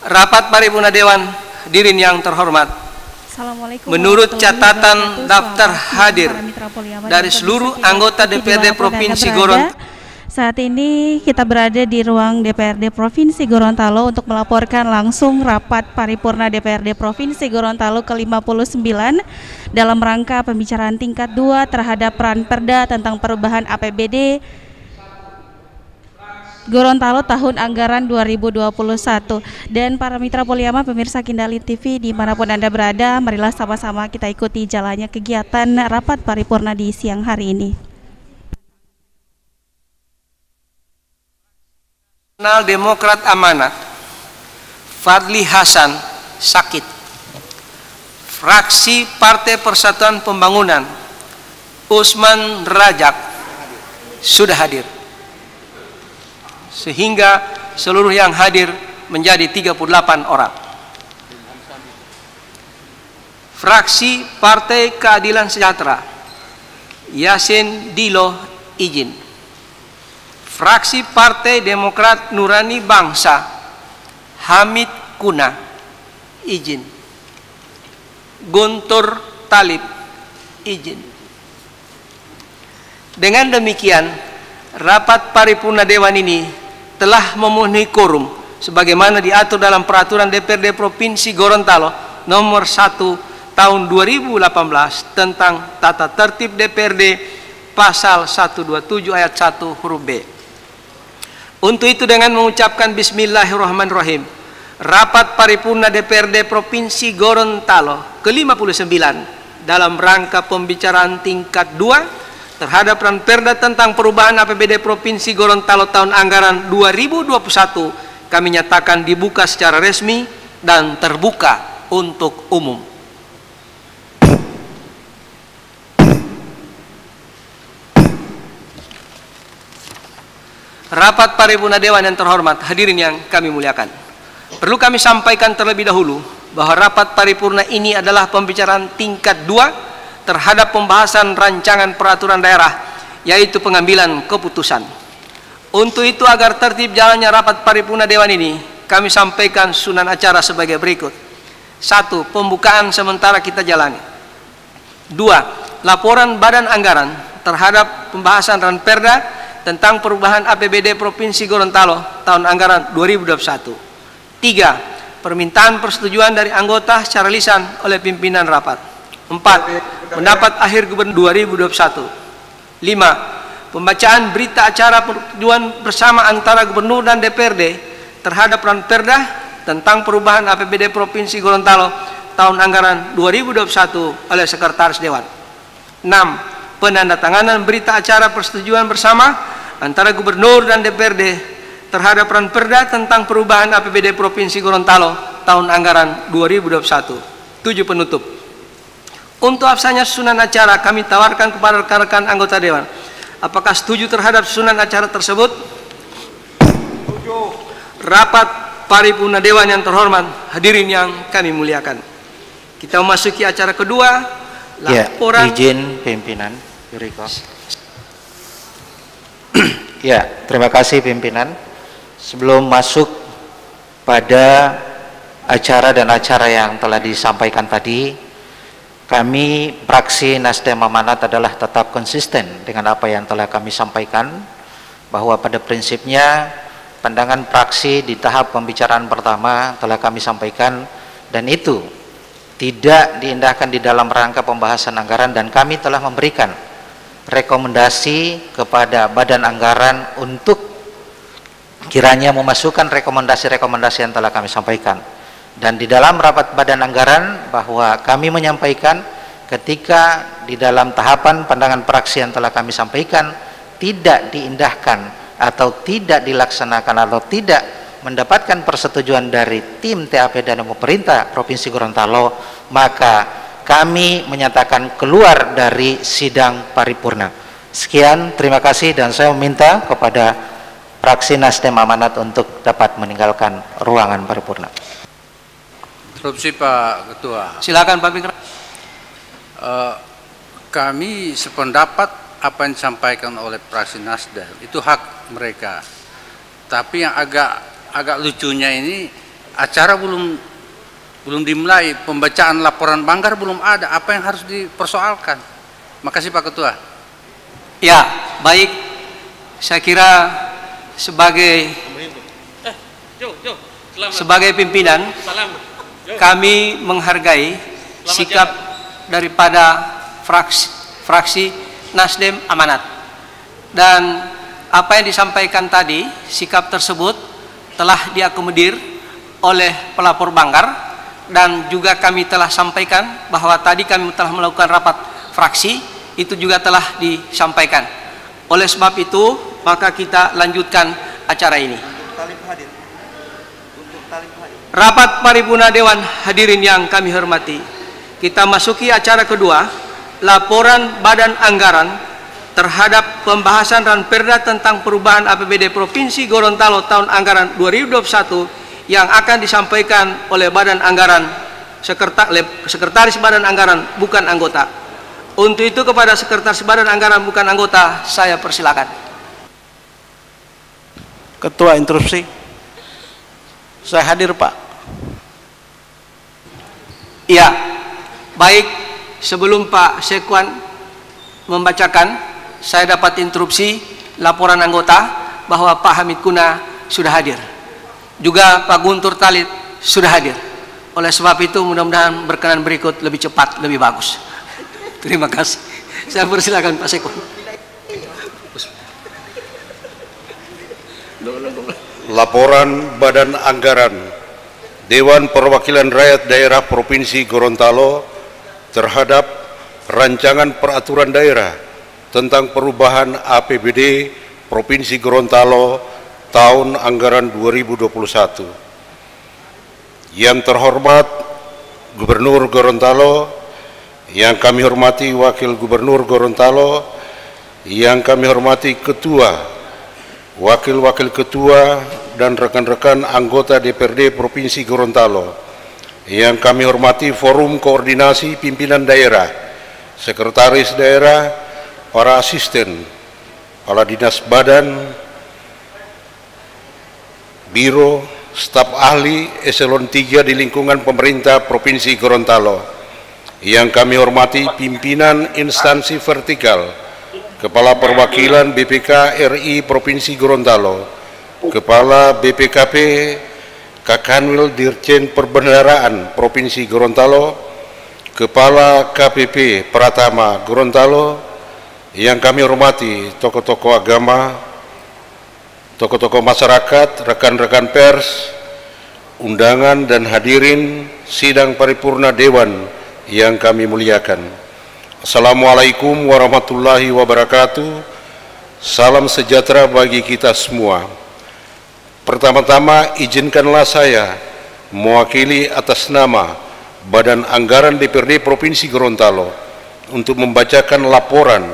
Rapat Paripurna Dewan, hadirin yang terhormat. Menurut catatan daftar hadir dari seluruh anggota DPRD Provinsi Gorontalo, saat ini kita berada di ruang DPRD Provinsi Gorontalo untuk melaporkan langsung rapat paripurna DPRD Provinsi Gorontalo ke-59 dalam rangka pembicaraan tingkat 2 terhadap Ranperda tentang perubahan APBD Gorontalo tahun anggaran 2021. Dan para mitra Poliama, pemirsa Kindali TV dimanapun Anda berada, marilah sama-sama kita ikuti jalannya kegiatan rapat paripurna di siang hari ini. Nasional Demokrat Amanat Fadli Hasan sakit. Fraksi Partai Persatuan Pembangunan Usman Rajak sudah hadir, sehingga seluruh yang hadir menjadi 38 orang. Fraksi Partai Keadilan Sejahtera Yasin Dilo izin. Fraksi Partai Demokrat Nurani Bangsa Hamid Kuna izin. Guntur Talib izin. Dengan demikian, rapat paripurna Dewan ini telah memenuhi quorum sebagaimana diatur dalam peraturan DPRD Provinsi Gorontalo nomor 1 tahun 2018 tentang tata tertib DPRD pasal 127 ayat 1 huruf B. Untuk itu, dengan mengucapkan Bismillahirrahmanirrahim, rapat paripurna DPRD Provinsi Gorontalo ke-59 dalam rangka pembicaraan tingkat 2 terhadap Ranperda tentang perubahan APBD Provinsi Gorontalo tahun anggaran 2021 kami nyatakan dibuka secara resmi dan terbuka untuk umum. Rapat paripurna Dewan yang terhormat, hadirin yang kami muliakan. Perlu kami sampaikan terlebih dahulu bahwa rapat paripurna ini adalah pembicaraan tingkat 2 terhadap pembahasan rancangan peraturan daerah, yaitu pengambilan keputusan. Untuk itu, agar tertib jalannya rapat paripurna Dewan ini, kami sampaikan susunan acara sebagai berikut. 1. Pembukaan sementara kita jalani. 2. Laporan Badan Anggaran terhadap pembahasan Ranperda tentang perubahan APBD Provinsi Gorontalo tahun anggaran 2021. 3. Permintaan persetujuan dari anggota secara lisan oleh pimpinan rapat. 4. Pendapat akhir Gubernur 2021. 5. Pembacaan berita acara persetujuan bersama antara Gubernur dan DPRD terhadap Ranperda tentang perubahan APBD Provinsi Gorontalo tahun anggaran 2021 oleh Sekretaris Dewan. 6. Penandatanganan berita acara persetujuan bersama antara Gubernur dan DPRD terhadap Ranperda tentang perubahan APBD Provinsi Gorontalo tahun anggaran 2021. 7. Penutup. Untuk absennya susunan acara, kami tawarkan kepada rekan-rekan anggota Dewan, apakah setuju terhadap susunan acara tersebut? Setuju. Rapat paripurna Dewan yang terhormat, hadirin yang kami muliakan, kita memasuki acara kedua. Laporan. Izin pimpinan Yuriko. Ya, terima kasih pimpinan. Sebelum masuk pada acara dan acara yang telah disampaikan tadi, kami fraksi Nasdem Amanat adalah tetap konsisten dengan apa yang telah kami sampaikan, bahwa pada prinsipnya pandangan fraksi di tahap pembicaraan pertama telah kami sampaikan, dan itu tidak diindahkan di dalam rangka pembahasan anggaran, dan kami telah memberikan rekomendasi kepada Badan Anggaran untuk kiranya memasukkan rekomendasi-rekomendasi yang telah kami sampaikan. Dan di dalam rapat Badan Anggaran bahwa kami menyampaikan ketika di dalam tahapan pandangan fraksi yang telah kami sampaikan tidak diindahkan atau tidak dilaksanakan atau tidak mendapatkan persetujuan dari tim TAP dan pemerintah Provinsi Gorontalo, maka kami menyatakan keluar dari sidang paripurna. Sekian, terima kasih, dan saya meminta kepada fraksi Nasdem Amanat untuk dapat meninggalkan ruangan paripurna. Interupsi Pak Ketua. Silakan Pak Fikra. Kami sependapat apa yang disampaikan oleh fraksi Nasdem, itu hak mereka. Tapi yang agak lucunya ini acara belum dimulai, pembacaan laporan banggar belum ada, apa yang harus dipersoalkan? Makasih Pak Ketua. Ya, baik. Saya kira sebagai pimpinan, kami menghargai sikap daripada fraksi Nasdem Amanat, dan apa yang disampaikan tadi, sikap tersebut telah diakomodir oleh pelapor banggar, dan juga kami telah sampaikan bahwa tadi kami telah melakukan rapat fraksi, itu juga telah disampaikan. Oleh sebab itu, maka kita lanjutkan acara ini. Rapat paripurna Dewan hadirin yang kami hormati, kita masuki acara kedua, laporan Badan Anggaran terhadap pembahasan Ranperda tentang perubahan APBD Provinsi Gorontalo tahun anggaran 2021 yang akan disampaikan oleh Badan Anggaran, Sekretaris Badan Anggaran bukan anggota. Untuk itu kepada Sekretaris Badan Anggaran bukan anggota, saya persilakan. Ketua interupsi. Saya hadir Pak. Iya, baik. Sebelum Pak Sekwan membacakan, saya dapat interupsi laporan anggota bahwa Pak Hamid Kuna sudah hadir. Juga Pak Guntur Talib sudah hadir. Oleh sebab itu mudah-mudahan berkenan berikut lebih cepat, lebih bagus. Terima kasih. Saya persilakan Pak Sekwan. Laporan Badan Anggaran Dewan Perwakilan Rakyat Daerah Provinsi Gorontalo terhadap rancangan peraturan daerah tentang perubahan APBD Provinsi Gorontalo tahun anggaran 2021. Yang terhormat Gubernur Gorontalo, yang kami hormati Wakil Gubernur Gorontalo, yang kami hormati Ketua, Wakil-wakil Ketua, dan rekan-rekan anggota DPRD Provinsi Gorontalo, yang kami hormati Forum Koordinasi Pimpinan Daerah, Sekretaris Daerah, para asisten, kepala dinas badan, biro, staf ahli, eselon 3 di lingkungan pemerintah Provinsi Gorontalo, yang kami hormati pimpinan instansi vertikal, Kepala Perwakilan BPK RI Provinsi Gorontalo, Kepala BPKP, Kakanwil Dirjen Perbendaharaan Provinsi Gorontalo, Kepala KPP Pratama Gorontalo, yang kami hormati tokoh-tokoh agama, tokoh-tokoh masyarakat, rekan-rekan pers, undangan dan hadirin sidang paripurna Dewan yang kami muliakan. Assalamualaikum warahmatullahi wabarakatuh. Salam sejahtera bagi kita semua. Pertama-tama izinkanlah saya mewakili atas nama Badan Anggaran DPRD Provinsi Gorontalo untuk membacakan laporan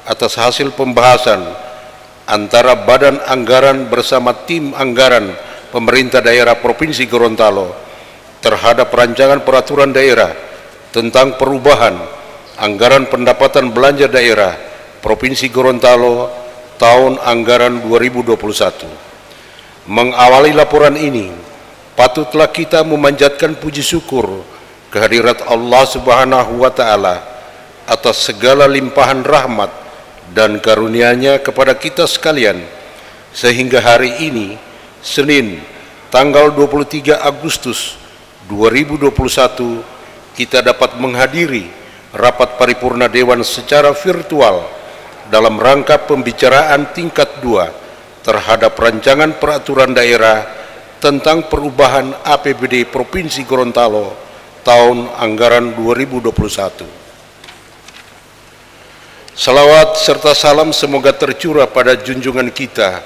atas hasil pembahasan antara Badan Anggaran bersama tim anggaran pemerintah daerah Provinsi Gorontalo terhadap rancangan peraturan daerah tentang perubahan anggaran pendapatan belanja daerah Provinsi Gorontalo tahun anggaran 2021. Mengawali laporan ini, patutlah kita memanjatkan puji syukur kehadirat Allah Subhanahu wa Ta'ala atas segala limpahan rahmat dan karunia-Nya kepada kita sekalian, sehingga hari ini, Senin, tanggal 23 Agustus 2021, kita dapat menghadiri rapat paripurna Dewan secara virtual dalam rangka pembicaraan tingkat 2 terhadap rancangan peraturan daerah tentang perubahan APBD Provinsi Gorontalo tahun anggaran 2021. Salawat serta salam semoga tercurah pada junjungan kita,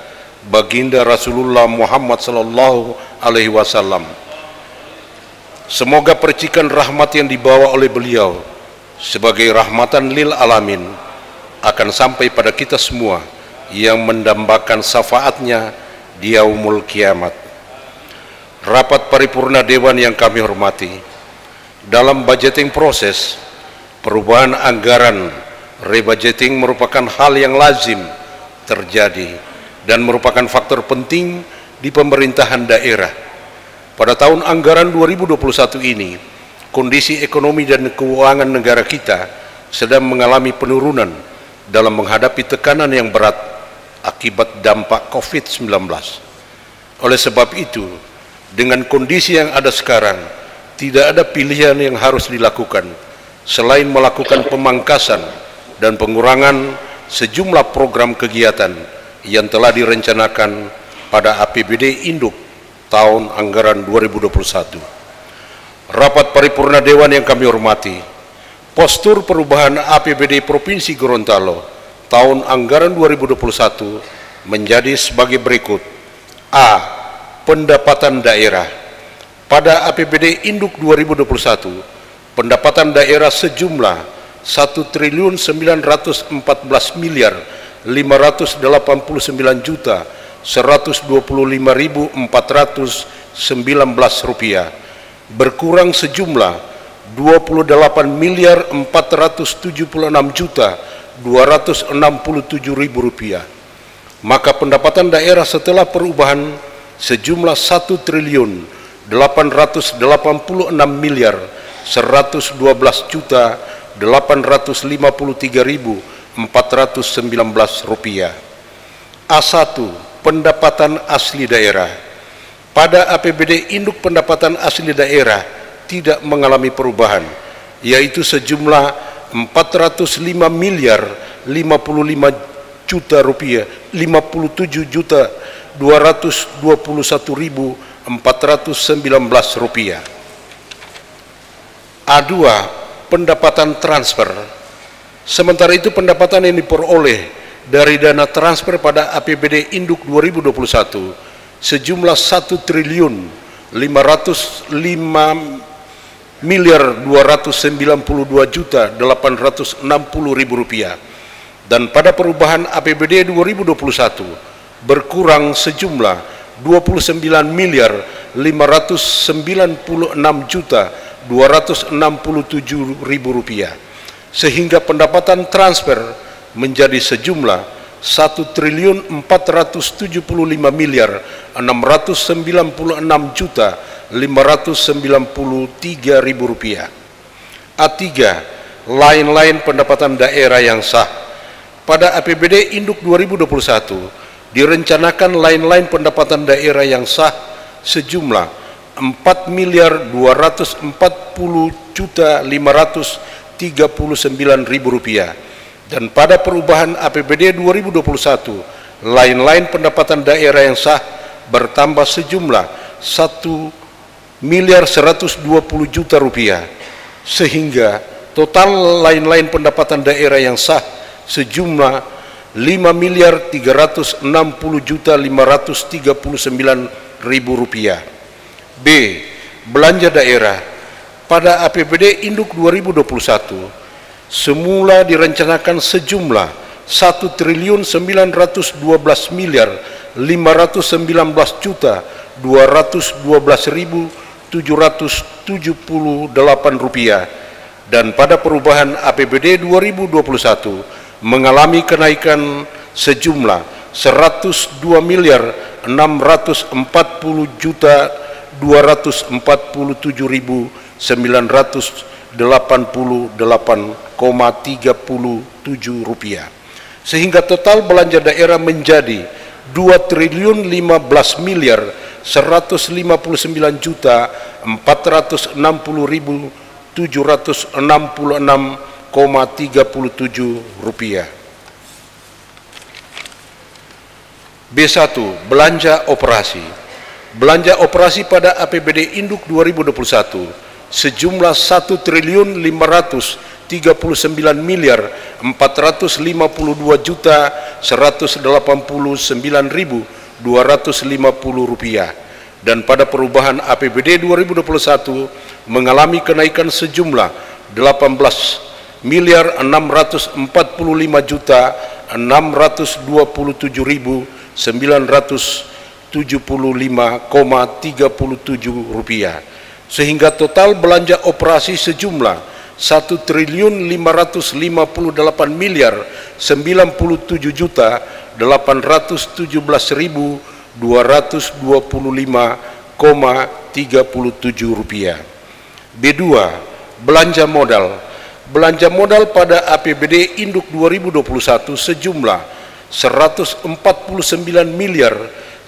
Baginda Rasulullah Muhammad sallallahu alaihi wasallam. Semoga percikan rahmat yang dibawa oleh beliau sebagai rahmatan lil alamin akan sampai pada kita semua yang mendambakan syafaatnya di yaumul kiamat. Rapat paripurna Dewan yang kami hormati, dalam budgeting proses perubahan anggaran, rebudgeting merupakan hal yang lazim terjadi dan merupakan faktor penting di pemerintahan daerah. pada tahun anggaran 2021 ini, kondisi ekonomi dan keuangan negara kita sedang mengalami penurunan dalam menghadapi tekanan yang berat akibat dampak COVID-19. Oleh sebab itu, dengan kondisi yang ada sekarang, tidak ada pilihan yang harus dilakukan selain melakukan pemangkasan dan pengurangan sejumlah program kegiatan yang telah direncanakan pada APBD Induk tahun anggaran 2021. Rapat paripurna Dewan yang kami hormati, postur perubahan APBD Provinsi Gorontalo tahun anggaran 2021 menjadi sebagai berikut. A. Pendapatan daerah. Pada APBD Induk 2021, pendapatan daerah sejumlah 1.949.125.419 rupiah, berkurang sejumlah 28.476.267.000 rupiah. Maka pendapatan daerah setelah perubahan sejumlah 1.812.853.419 rupiah. A1. Pendapatan asli daerah. Pada APBD Induk pendapatan asli daerah tidak mengalami perubahan, yaitu sejumlah 405.055 rupiah, 57.221.419 rupiah. A2. Pendapatan transfer. Sementara itu pendapatan yang diperoleh dari dana transfer pada APBD Induk 2021 sejumlah 1.505.292.860.000 rupiah, dan pada perubahan APBD 2021 berkurang sejumlah 29.596.267.000 rupiah, sehingga pendapatan transfer menjadi sejumlah 1.479.696.593.000 rupiah. A3. Lain-lain pendapatan daerah yang sah. Pada APBD Induk 2021 direncanakan lain-lain pendapatan daerah yang sah sejumlah 4.240.539.000 rupiah, dan pada perubahan APBD 2021 lain-lain pendapatan daerah yang sah bertambah sejumlah 1.120.000.000 rupiah, sehingga total lain-lain pendapatan daerah yang sah sejumlah 5.360.539.000 rupiah. B. Belanja daerah. Pada APBD Induk 2021 semula direncanakan sejumlah 1.519.212.778 rupiah, dan pada perubahan APBD 2021 mengalami kenaikan sejumlah 102.647.247.988,37 rupiah, sehingga total belanja daerah menjadi 2.059.159.460.766,37 rupiah. B1. Belanja operasi. Belanja operasi pada APBD Induk 2021 sejumlah 1.452.189.250 rupiah, dan pada perubahan APBD 2021 mengalami kenaikan sejumlah 18.647.975,37 rupiah, sehingga total belanja operasi sejumlah 1.558.097.817.225,37 rupiah. B2. Belanja modal. Belanja modal pada APBD Induk 2021 sejumlah 149 miliar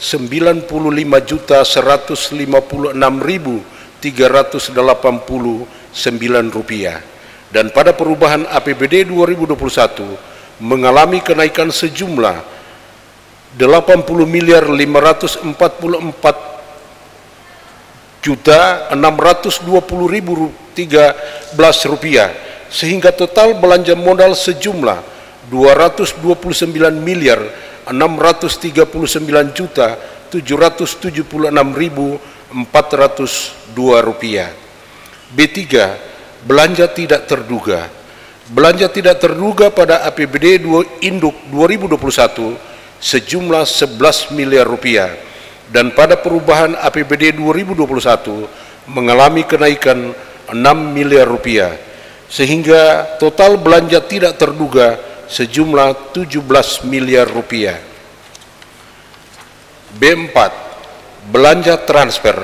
95.156.389 rupiah, dan pada perubahan APBD 2021 mengalami kenaikan sejumlah 80 miliar 544.620.013 rupiah, sehingga total belanja modal sejumlah 229 miliar 639.776.402 rupiah. B3. Belanja tidak terduga. Belanja tidak terduga pada APBD Induk 2021 sejumlah 11 miliar rupiah, dan pada perubahan APBD 2021 mengalami kenaikan 6 miliar rupiah, sehingga total belanja tidak terduga sejumlah 17 miliar rupiah. B4. Belanja transfer.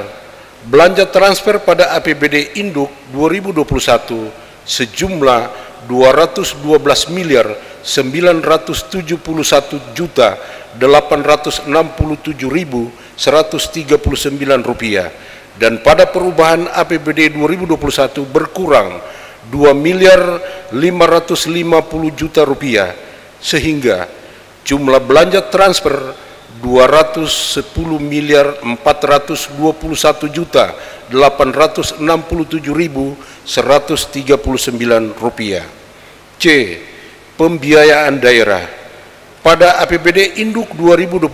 Belanja transfer pada APBD Induk 2021 sejumlah 212 miliar 971.867.139 rupiah, dan pada perubahan APBD 2021 berkurang 2 miliar 550 juta rupiah, sehingga jumlah belanja transfer 210 miliar 421 juta 867.139 rupiah. C. Pembiayaan daerah. Pada APBD Induk 2021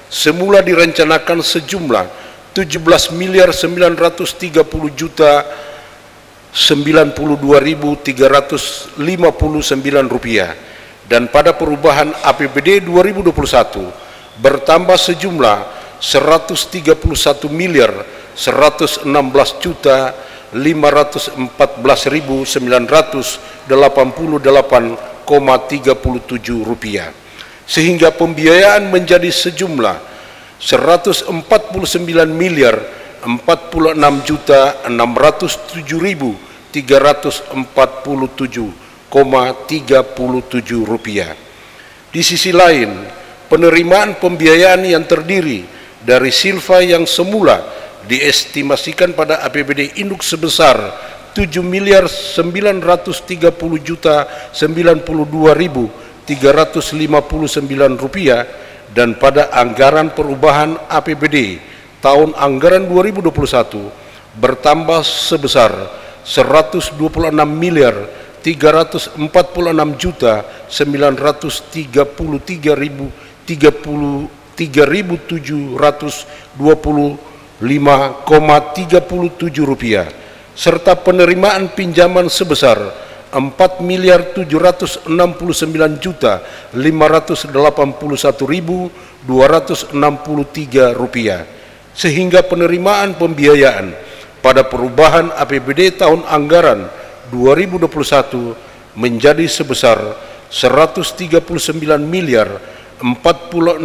semula direncanakan sejumlah 17 miliar 930 juta 92.359 rupiah, dan pada perubahan APBD 2021 bertambah sejumlah 131 miliar 116 juta 514.988,37 rupiah, sehingga pembiayaan menjadi sejumlah 149 miliar 46 juta 607.347,37 rupiah. Di sisi lain, penerimaan pembiayaan yang terdiri dari silva yang semula diestimasikan pada APBD Induk sebesar 7 miliar 930 juta 92.359 rupiah, dan pada anggaran perubahan APBD tahun anggaran 2021 bertambah sebesar 126 miliar 346 juta 933.725,37 rupiah, serta penerimaan pinjaman sebesar 4 miliar 769 juta 581.263 rupiah, sehingga penerimaan pembiayaan pada perubahan APBD tahun anggaran 2021 menjadi sebesar 139 miliar 46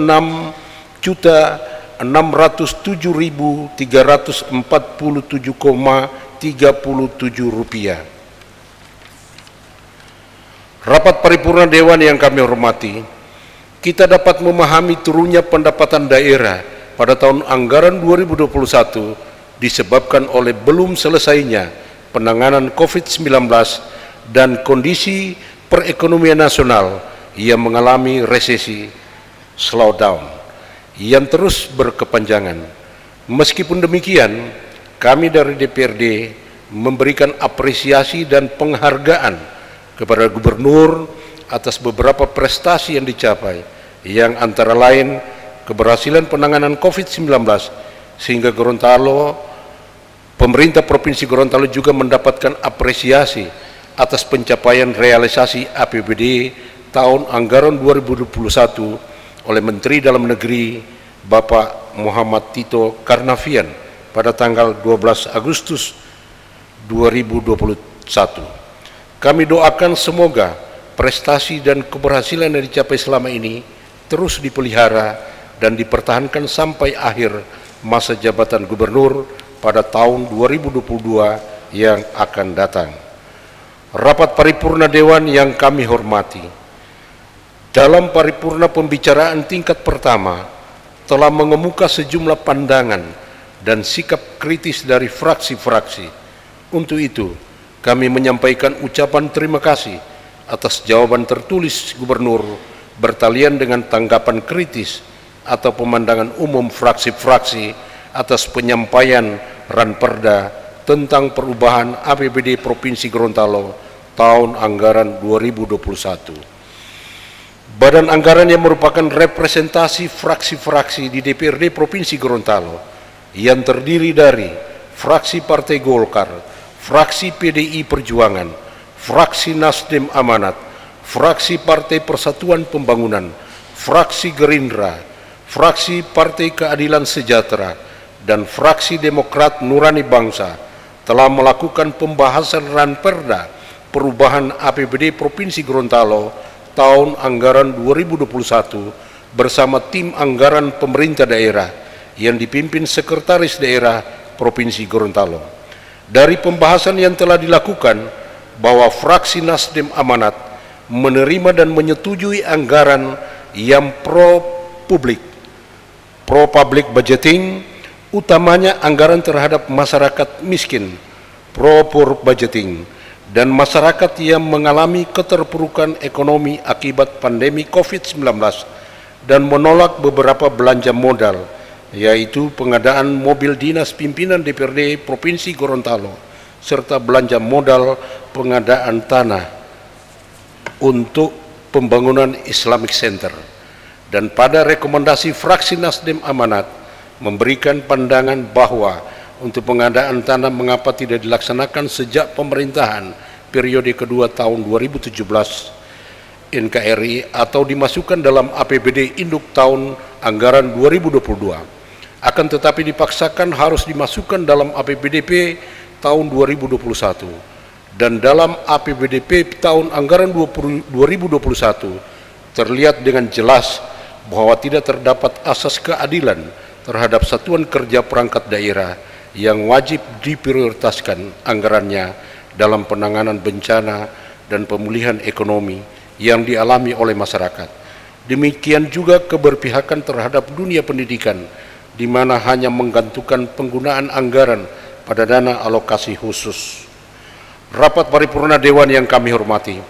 juta 607.347,37 rupiah. Rapat paripurna Dewan yang kami hormati, kita dapat memahami turunnya pendapatan daerah pada tahun anggaran 2021 disebabkan oleh belum selesainya penanganan COVID-19 dan kondisi perekonomian nasional yang mengalami resesi slowdown yang terus berkepanjangan. Meskipun demikian, kami dari DPRD memberikan apresiasi dan penghargaan kepada Gubernur atas beberapa prestasi yang dicapai, yang antara lain keberhasilan penanganan COVID-19, sehingga Gorontalo, pemerintah Provinsi Gorontalo juga mendapatkan apresiasi atas pencapaian realisasi APBD tahun anggaran 2021 oleh Menteri Dalam Negeri Bapak Muhammad Tito Karnavian pada tanggal 12 Agustus 2021. Kami doakan semoga prestasi dan keberhasilan yang dicapai selama ini terus dipelihara dan dipertahankan sampai akhir masa jabatan Gubernur pada tahun 2022 yang akan datang. Rapat paripurna Dewan yang kami hormati, dalam paripurna pembicaraan tingkat pertama telah mengemuka sejumlah pandangan dan sikap kritis dari fraksi-fraksi. Untuk itu, kami menyampaikan ucapan terima kasih atas jawaban tertulis Gubernur bertalian dengan tanggapan kritis atau pemandangan umum fraksi-fraksi atas penyampaian Ranperda tentang perubahan APBD Provinsi Gorontalo tahun anggaran 2021. Badan anggaran yang merupakan representasi fraksi-fraksi di DPRD Provinsi Gorontalo yang terdiri dari fraksi Partai Golkar, fraksi PDI Perjuangan, fraksi Nasdem Amanat, fraksi Partai Persatuan Pembangunan, fraksi Gerindra, fraksi Partai Keadilan Sejahtera, dan fraksi Demokrat Nurani Bangsa telah melakukan pembahasan Ranperda perubahan APBD Provinsi Gorontalo tahun anggaran 2021 bersama tim anggaran pemerintah daerah yang dipimpin Sekretaris Daerah Provinsi Gorontalo. Dari pembahasan yang telah dilakukan, bahwa fraksi Nasdem Amanat menerima dan menyetujui anggaran yang pro-public budgeting, utamanya anggaran terhadap masyarakat miskin, pro-poor budgeting, dan masyarakat yang mengalami keterpurukan ekonomi akibat pandemi COVID-19 dan menolak beberapa belanja modal, yaitu pengadaan mobil dinas pimpinan DPRD Provinsi Gorontalo, serta belanja modal pengadaan tanah untuk pembangunan Islamic Center. Dan pada rekomendasi fraksi Nasdem Amanat memberikan pandangan bahwa untuk pengadaan tanah mengapa tidak dilaksanakan sejak pemerintahan periode kedua tahun 2017 NKRI atau dimasukkan dalam APBD induk tahun anggaran 2022, akan tetapi dipaksakan harus dimasukkan dalam APBDP tahun 2021, dan dalam APBDP tahun anggaran 2021 terlihat dengan jelas bahwa tidak terdapat asas keadilan terhadap satuan kerja perangkat daerah yang wajib diprioritaskan anggarannya dalam penanganan bencana dan pemulihan ekonomi yang dialami oleh masyarakat. Demikian juga keberpihakan terhadap dunia pendidikan, di mana hanya menggantungkan penggunaan anggaran pada dana alokasi khusus. Rapat paripurna Dewan yang kami hormati,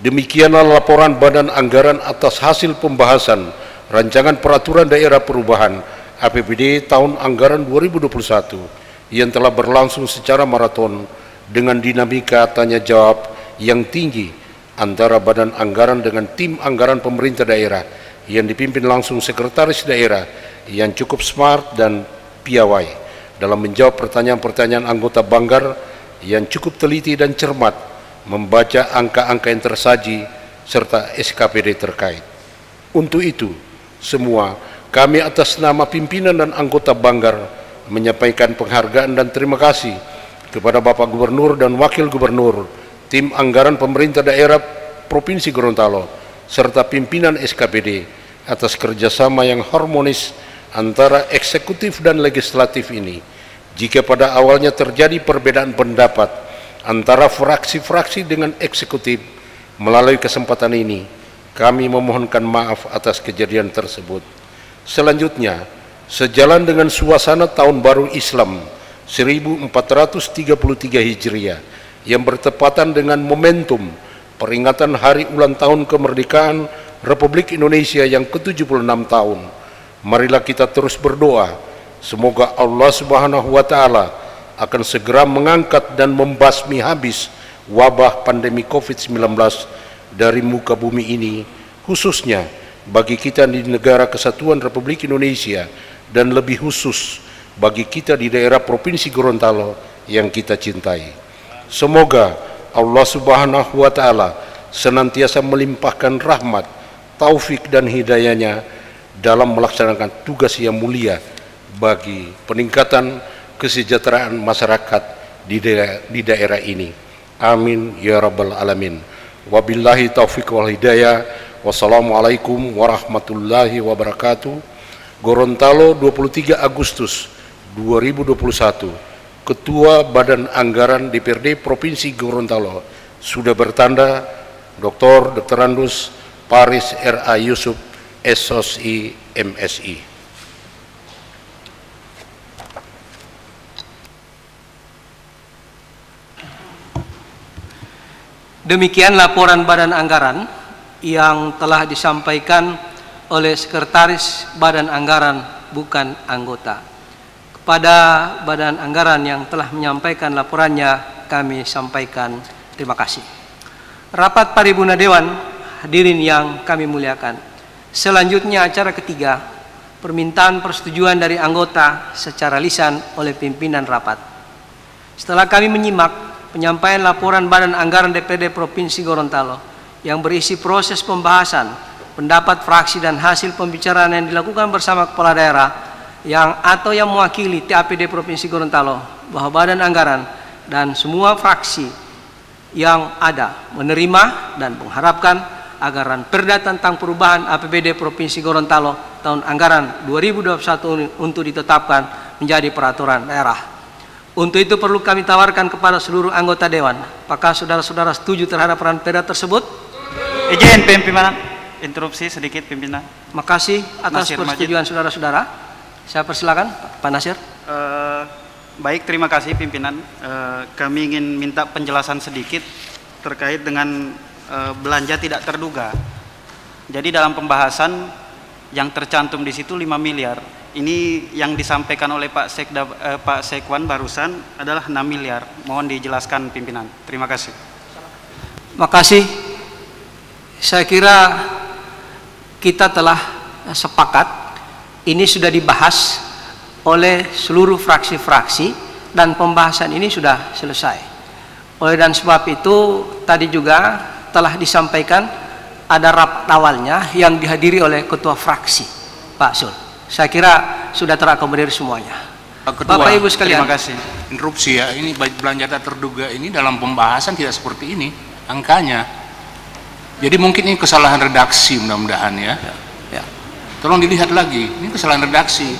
demikianlah laporan Badan Anggaran atas hasil pembahasan Rancangan Peraturan Daerah Perubahan APBD tahun anggaran 2021 yang telah berlangsung secara maraton dengan dinamika tanya jawab yang tinggi antara Badan Anggaran dengan tim anggaran pemerintah daerah yang dipimpin langsung Sekretaris Daerah yang cukup smart dan piawai dalam menjawab pertanyaan-pertanyaan anggota Banggar yang cukup teliti dan cermat membaca angka-angka yang tersaji serta SKPD terkait. Untuk itu, semua kami atas nama pimpinan dan anggota Banggar menyampaikan penghargaan dan terima kasih kepada Bapak Gubernur dan Wakil Gubernur, tim anggaran pemerintah daerah Provinsi Gorontalo, serta pimpinan SKPD atas kerjasama yang harmonis antara eksekutif dan legislatif ini. Jika pada awalnya terjadi perbedaan pendapat antara fraksi-fraksi dengan eksekutif, melalui kesempatan ini kami memohonkan maaf atas kejadian tersebut. Selanjutnya, sejalan dengan suasana Tahun Baru Islam 1433 Hijriah yang bertepatan dengan momentum peringatan Hari Ulang Tahun Kemerdekaan Republik Indonesia yang ke-76 tahun, marilah kita terus berdoa semoga Allah Subhanahu wa Ta'ala akan segera mengangkat dan membasmi habis wabah pandemi COVID-19 dari muka bumi ini, khususnya bagi kita di negara kesatuan Republik Indonesia dan lebih khusus bagi kita di daerah Provinsi Gorontalo yang kita cintai. Semoga Allah Subhanahu wa Ta'ala senantiasa melimpahkan rahmat, taufik dan hidayahnya dalam melaksanakan tugas yang mulia bagi peningkatan kesejahteraan masyarakat di daerah ini. Amin ya rabbal alamin. Wabillahi taufiq wal hidayah. Wassalamualaikum warahmatullahi wabarakatuh. Gorontalo 23 Agustus 2021. Ketua Badan Anggaran DPRD Provinsi Gorontalo sudah bertanda Dr. Dr. Paris R.A. Yusuf, SOSI MSI. Demikian laporan Badan Anggaran yang telah disampaikan oleh Sekretaris Badan Anggaran bukan anggota. Kepada Badan Anggaran yang telah menyampaikan laporannya, kami sampaikan terima kasih. Rapat Paripurna Dewan, hadirin yang kami muliakan. Selanjutnya acara ketiga, permintaan persetujuan dari anggota secara lisan oleh pimpinan rapat. Setelah kami menyimak penyampaian laporan Badan Anggaran DPRD Provinsi Gorontalo yang berisi proses pembahasan, pendapat fraksi dan hasil pembicaraan yang dilakukan bersama kepala daerah atau yang mewakili TAPD Provinsi Gorontalo, bahwa Badan Anggaran dan semua fraksi yang ada menerima dan mengharapkan anggaran Perda tentang perubahan APBD Provinsi Gorontalo tahun anggaran 2021 untuk ditetapkan menjadi peraturan daerah. Untuk itu perlu kami tawarkan kepada seluruh anggota Dewan, apakah saudara-saudara setuju terhadap peran Perda tersebut? Izin pimpinan, interupsi sedikit pimpinan. Makasih atas persetujuan saudara-saudara. Saya persilakan Pak Nasir. Baik, terima kasih pimpinan. Kami ingin minta penjelasan sedikit terkait dengan belanja tidak terduga. Jadi dalam pembahasan yang tercantum di situ 5 miliar. Ini yang disampaikan oleh Pak Sekwan barusan adalah 6 miliar. Mohon dijelaskan pimpinan. Terima kasih. Makasih. Saya kira kita telah sepakat. Ini sudah dibahas oleh seluruh fraksi-fraksi dan pembahasan ini sudah selesai. Oleh dan sebab itu tadi juga telah disampaikan ada rapat awalnya yang dihadiri oleh ketua fraksi Pak Sul. Saya kira sudah terakomodir semuanya. Ketua, Bapak Ibu sekalian, terima kasih. Interupsi ya, ini belanja tak terduga ini dalam pembahasan tidak seperti ini angkanya. Jadi mungkin ini kesalahan redaksi mudah-mudahan ya. Tolong dilihat lagi, ini kesalahan redaksi.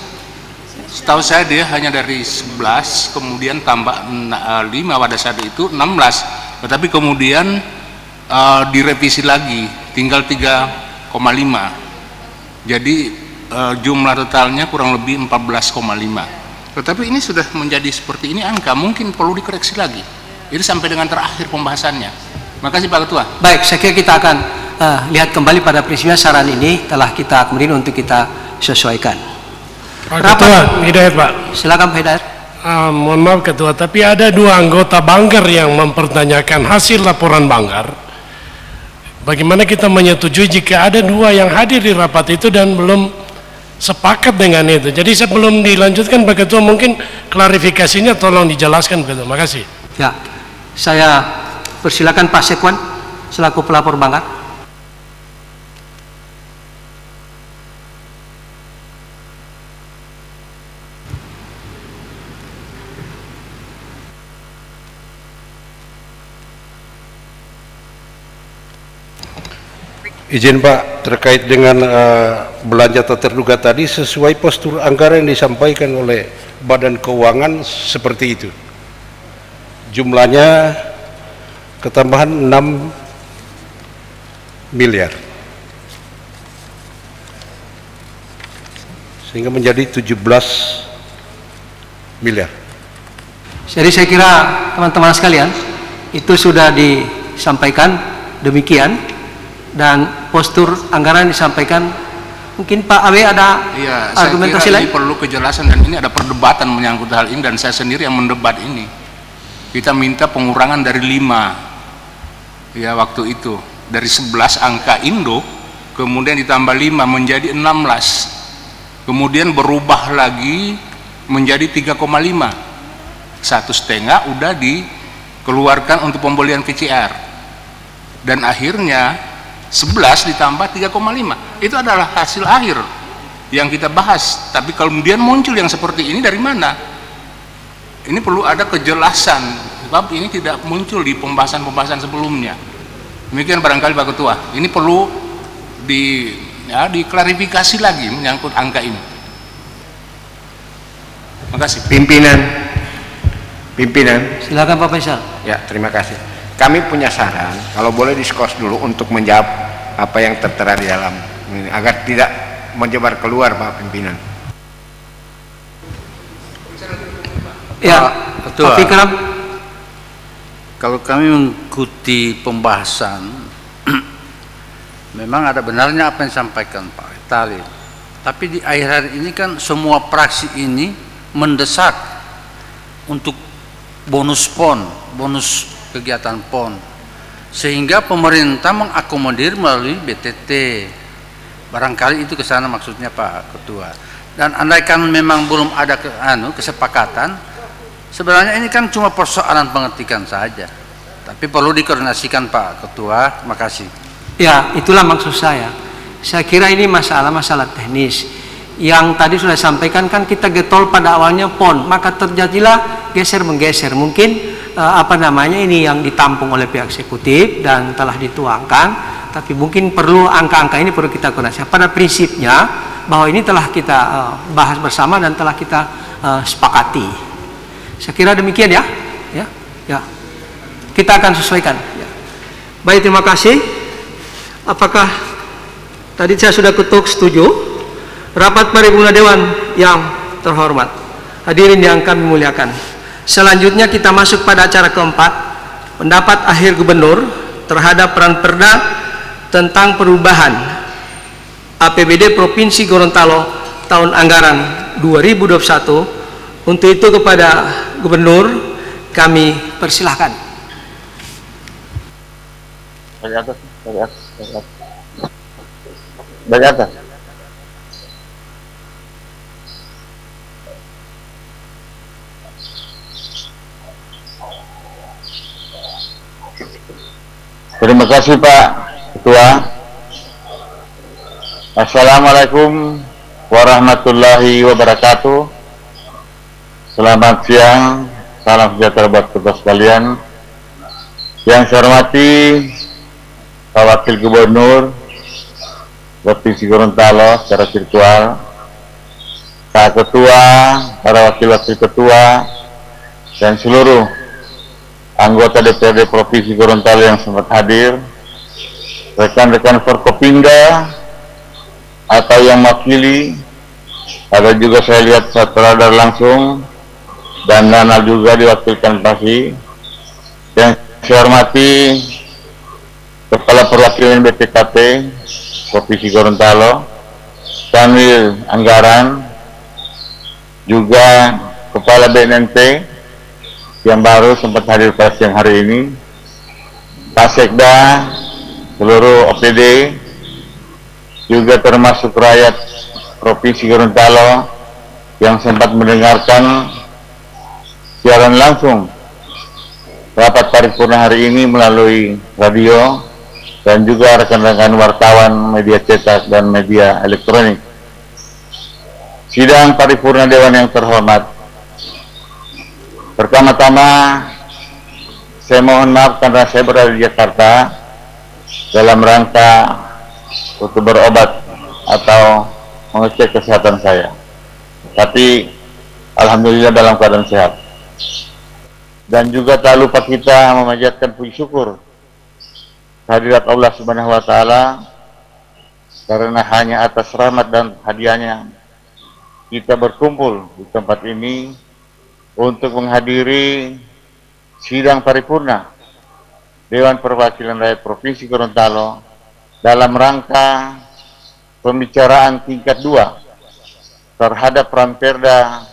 Setahu saya dia hanya dari 11, kemudian tambah 5 pada saat itu 16. Tetapi kemudian direvisi lagi, tinggal 3,5. Jadi jumlah totalnya kurang lebih 14,5. Tetapi ini sudah menjadi seperti ini angka, mungkin perlu dikoreksi lagi. Ini sampai dengan terakhir pembahasannya. Makasih Pak Ketua. Baik, saya kira kita akan lihat kembali pada prinsipnya. Saran ini telah kita kemudian untuk kita sesuaikan. Pak Ketua, Hidayat Pak. Silakan Pak Hidayat. Mohon maaf Ketua, tapi ada 2 anggota Banggar yang mempertanyakan hasil laporan Banggar. Bagaimana kita menyetujui jika ada 2 yang hadir di rapat itu dan belum sepakat dengan itu? Jadi sebelum dilanjutkan Pak Ketua, mungkin klarifikasinya tolong dijelaskan Pak Ketua. Makasih. Ya, saya persilakan Pak Sekwan selaku pelapor Banggar. Izin Pak, terkait dengan belanja tak terduga tadi, sesuai postur anggaran yang disampaikan oleh Badan Keuangan seperti itu. Jumlahnya ketambahan 6 miliar. Sehingga menjadi 17 miliar. Jadi saya kira teman-teman sekalian, itu sudah disampaikan demikian. Dan postur anggaran disampaikan. Mungkin Pak Awe ada argumentasi lain? Ini perlu kejelasan dan ini ada perdebatan menyangkut hal ini dan saya sendiri yang mendebat ini. Kita minta pengurangan dari 5 ya waktu itu, dari 11 angka induk kemudian ditambah 5 menjadi 16, kemudian berubah lagi menjadi 3,5, 1,5 udah dikeluarkan untuk pembelian VCR dan akhirnya 11 ditambah 3,5 itu adalah hasil akhir yang kita bahas. Tapi kemudian muncul yang seperti ini dari mana? Ini perlu ada kejelasan sebab ini tidak muncul di pembahasan-pembahasan sebelumnya. Demikian barangkali Pak Ketua, ini perlu diklarifikasi lagi menyangkut angka ini. Terima kasih. Pimpinan Pimpinan. Silakan Pak Faisal. Ya, terima kasih. Kami punya saran, kalau boleh diskors dulu untuk menjawab apa yang tertera di dalam ini, agar tidak menyebar keluar, Pak Pimpinan. Ya, Ketua. Pak Fikram. Kalau kami mengikuti pembahasan, memang ada benarnya apa yang disampaikan Pak Talib. Tapi di akhir ini kan semua praksi ini mendesak untuk bonus PON, bonus kegiatan PON, sehingga pemerintah mengakomodir melalui BTT. Barangkali itu ke sana maksudnya Pak Ketua. Dan andaikan memang belum ada kesepakatan, sebenarnya ini kan cuma persoalan pengetikan saja, tapi perlu dikoordinasikan Pak Ketua. Terima kasih. Ya, itulah maksud saya. Saya kira ini masalah teknis. Yang tadi sudah sampaikan kan kita getol pada awalnya PON, maka terjadilah geser-menggeser. Mungkin ini yang ditampung oleh pihak eksekutif dan telah dituangkan, tapi mungkin perlu angka-angka ini perlu kita koordinasi. Pada prinsipnya bahwa ini telah kita bahas bersama dan telah kita sepakati. Saya kira demikian ya. Kita akan sesuaikan. Ya. Baik, terima kasih. Apakah tadi saya sudah ketuk setuju? Rapat paripurna Dewan yang terhormat, hadirin yang kami muliakan. Selanjutnya kita masuk pada acara keempat, pendapat akhir Gubernur terhadap peran Perda tentang perubahan APBD Provinsi Gorontalo tahun anggaran 2021. Untuk itu kepada Gubernur kami persilahkan. Dari atas. Terima kasih Pak Ketua. Assalamualaikum warahmatullahi wabarakatuh. Selamat siang, salam sejahtera buat kita sekalian. Yang saya hormati Pak Wakil Gubernur Provinsi Gorontalo secara virtual, Pak Ketua, para wakil-wakil ketua, dan seluruh anggota DPRD Provinsi Gorontalo yang sempat hadir, rekan-rekan Forkopimda atau yang mewakili, ada juga saya lihat satu radar langsung, dan Nana juga diwakilkan Pasi. Yang saya hormati Kepala Perwakilan BPKP Provinsi Gorontalo, Kanwil Anggaran, juga Kepala BNNP yang baru sempat hadir pada siang hari ini, Pak Sekda, seluruh OPD, juga termasuk rakyat Provinsi Gorontalo yang sempat mendengarkan siaran langsung rapat paripurna hari ini melalui radio, dan juga rekan-rekan wartawan media cetak dan media elektronik. Sidang paripurna Dewan yang terhormat, pertama-tama saya mohon maaf karena saya berada di Jakarta dalam rangka untuk berobat atau mengecek kesehatan saya, tapi alhamdulillah dalam keadaan sehat. Dan juga tak lupa kita memanjatkan puji syukur kehadirat Allah Subhanahu wa Ta'ala, karena hanya atas rahmat dan hadiahnya kita berkumpul di tempat ini untuk menghadiri sidang paripurna Dewan Perwakilan Rakyat Provinsi Gorontalo dalam rangka pembicaraan tingkat 2 terhadap peran Perda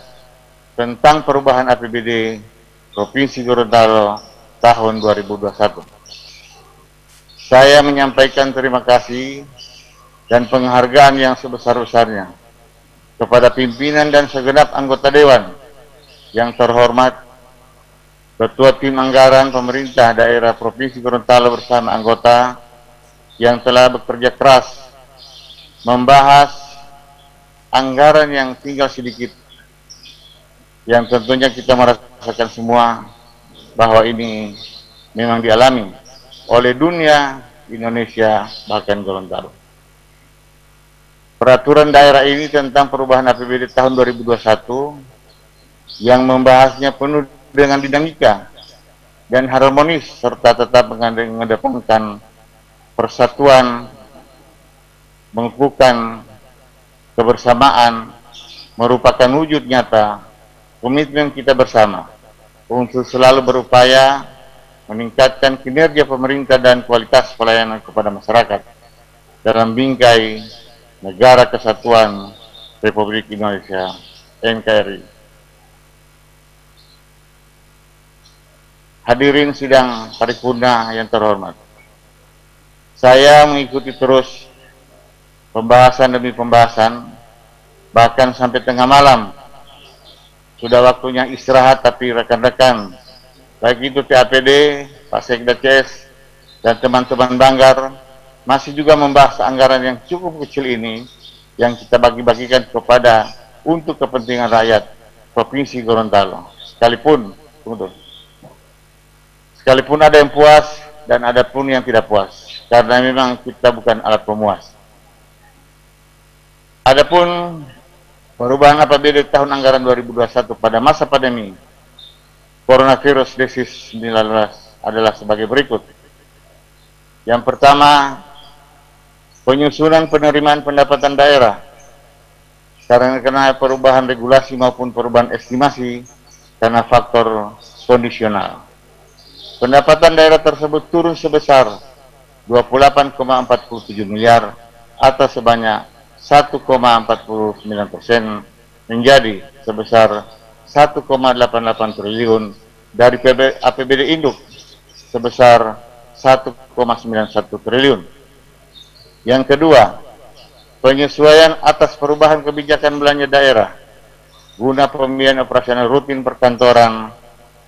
tentang perubahan APBD Provinsi Gorontalo tahun 2021. Saya menyampaikan terima kasih dan penghargaan yang sebesar-besarnya kepada pimpinan dan segenap anggota Dewan yang terhormat, Ketua Tim Anggaran Pemerintah Daerah Provinsi Gorontalo bersama anggota yang telah bekerja keras membahas anggaran yang tinggal sedikit, yang tentunya kita merasakan semua bahwa ini memang dialami oleh dunia, Indonesia, bahkan Gorontalo. Peraturan daerah ini tentang perubahan APBD tahun 2021 yang membahasnya penuh dengan dinamika dan harmonis serta tetap mengedepankan persatuan, mengukuhkan kebersamaan, merupakan wujud nyata komitmen kita bersama untuk selalu berupaya meningkatkan kinerja pemerintah dan kualitas pelayanan kepada masyarakat dalam bingkai Negara Kesatuan Republik Indonesia NKRI. Hadirin sidang paripurna yang terhormat, saya mengikuti terus pembahasan demi pembahasan, bahkan sampai tengah malam. Sudah waktunya istirahat, tapi rekan-rekan, baik itu TAPD, Pak Sekda CS, dan teman-teman Banggar, masih juga membahas anggaran yang cukup kecil ini, yang kita bagi-bagikan kepada untuk kepentingan rakyat Provinsi Gorontalo. Sekalipun ada yang puas dan ada pun yang tidak puas, karena memang kita bukan alat pemuas. Adapun perubahan APBD tahun anggaran 2021 pada masa pandemi coronavirus disease 19 adalah sebagai berikut. Yang pertama, penyusunan penerimaan pendapatan daerah karena perubahan regulasi maupun perubahan estimasi karena faktor kondisional. Pendapatan daerah tersebut turun sebesar 28,47 miliar atau sebanyak 1,49% menjadi sebesar 1,88 triliun dari APBD induk sebesar 1,91 triliun. Yang kedua, penyesuaian atas perubahan kebijakan belanja daerah guna pembiayaan operasional rutin perkantoran,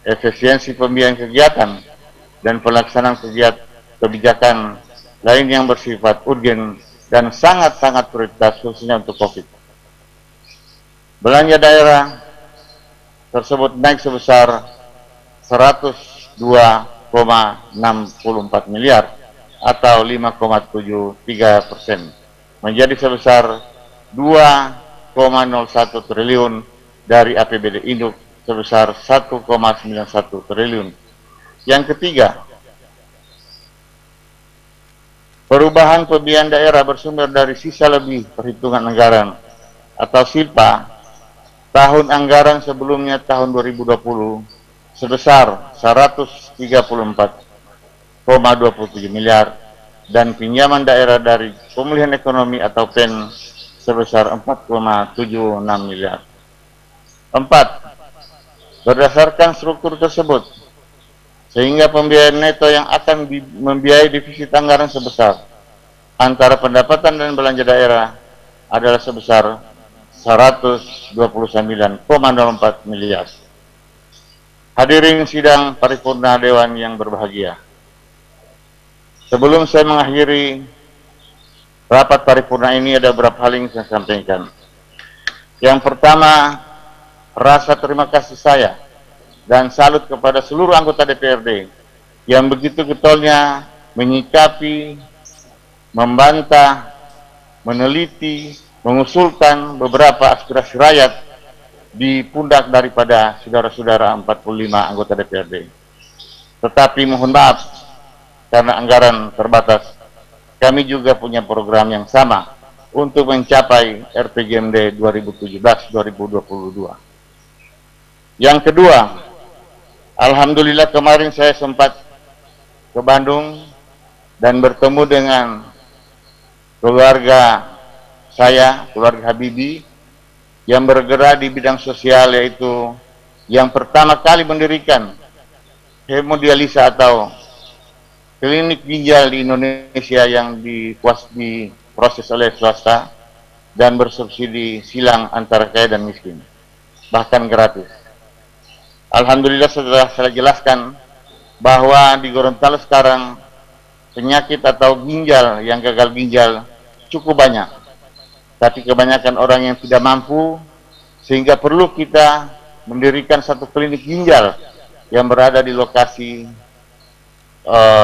efisiensi pembiayaan kegiatan, dan pelaksanaan kebijakan lain yang bersifat urgen dan sangat-sangat prioritas khususnya untuk COVID. Belanja daerah tersebut naik sebesar 102,64 miliar atau 5,73% menjadi sebesar 2,01 triliun dari APBD induk sebesar 1,91 triliun. Yang ketiga, perubahan pembiayaan daerah bersumber dari sisa lebih perhitungan anggaran atau SILPA tahun anggaran sebelumnya tahun 2020 sebesar 134,27 miliar dan pinjaman daerah dari pemulihan ekonomi atau PEN sebesar 4,76 miliar. 4. Berdasarkan struktur tersebut, sehingga pembiayaan neto yang akan membiayai defisit anggaran sebesar antara pendapatan dan belanja daerah adalah sebesar 129,04 miliar. Hadirin sidang paripurna Dewan yang berbahagia, sebelum saya mengakhiri rapat paripurna ini ada beberapa hal yang saya sampaikan. Yang pertama, rasa terima kasih saya dan salut kepada seluruh anggota DPRD yang begitu getolnya menyikapi, membantah, meneliti, mengusulkan beberapa aspirasi rakyat di pundak daripada saudara-saudara 45 anggota DPRD. Tetapi mohon maaf, karena anggaran terbatas, kami juga punya program yang sama untuk mencapai RPJMD 2017-2022. Yang kedua, alhamdulillah kemarin saya sempat ke Bandung dan bertemu dengan keluarga saya, keluarga Habibie, yang bergerak di bidang sosial, yaitu yang pertama kali mendirikan hemodialisa atau klinik ginjal di Indonesia yang diproses oleh swasta dan bersubsidi silang antara kaya dan miskin, bahkan gratis. Alhamdulillah setelah saya jelaskan bahwa di Gorontalo sekarang penyakit atau ginjal yang gagal ginjal cukup banyak, tapi kebanyakan orang yang tidak mampu, sehingga perlu kita mendirikan satu klinik ginjal yang berada di lokasi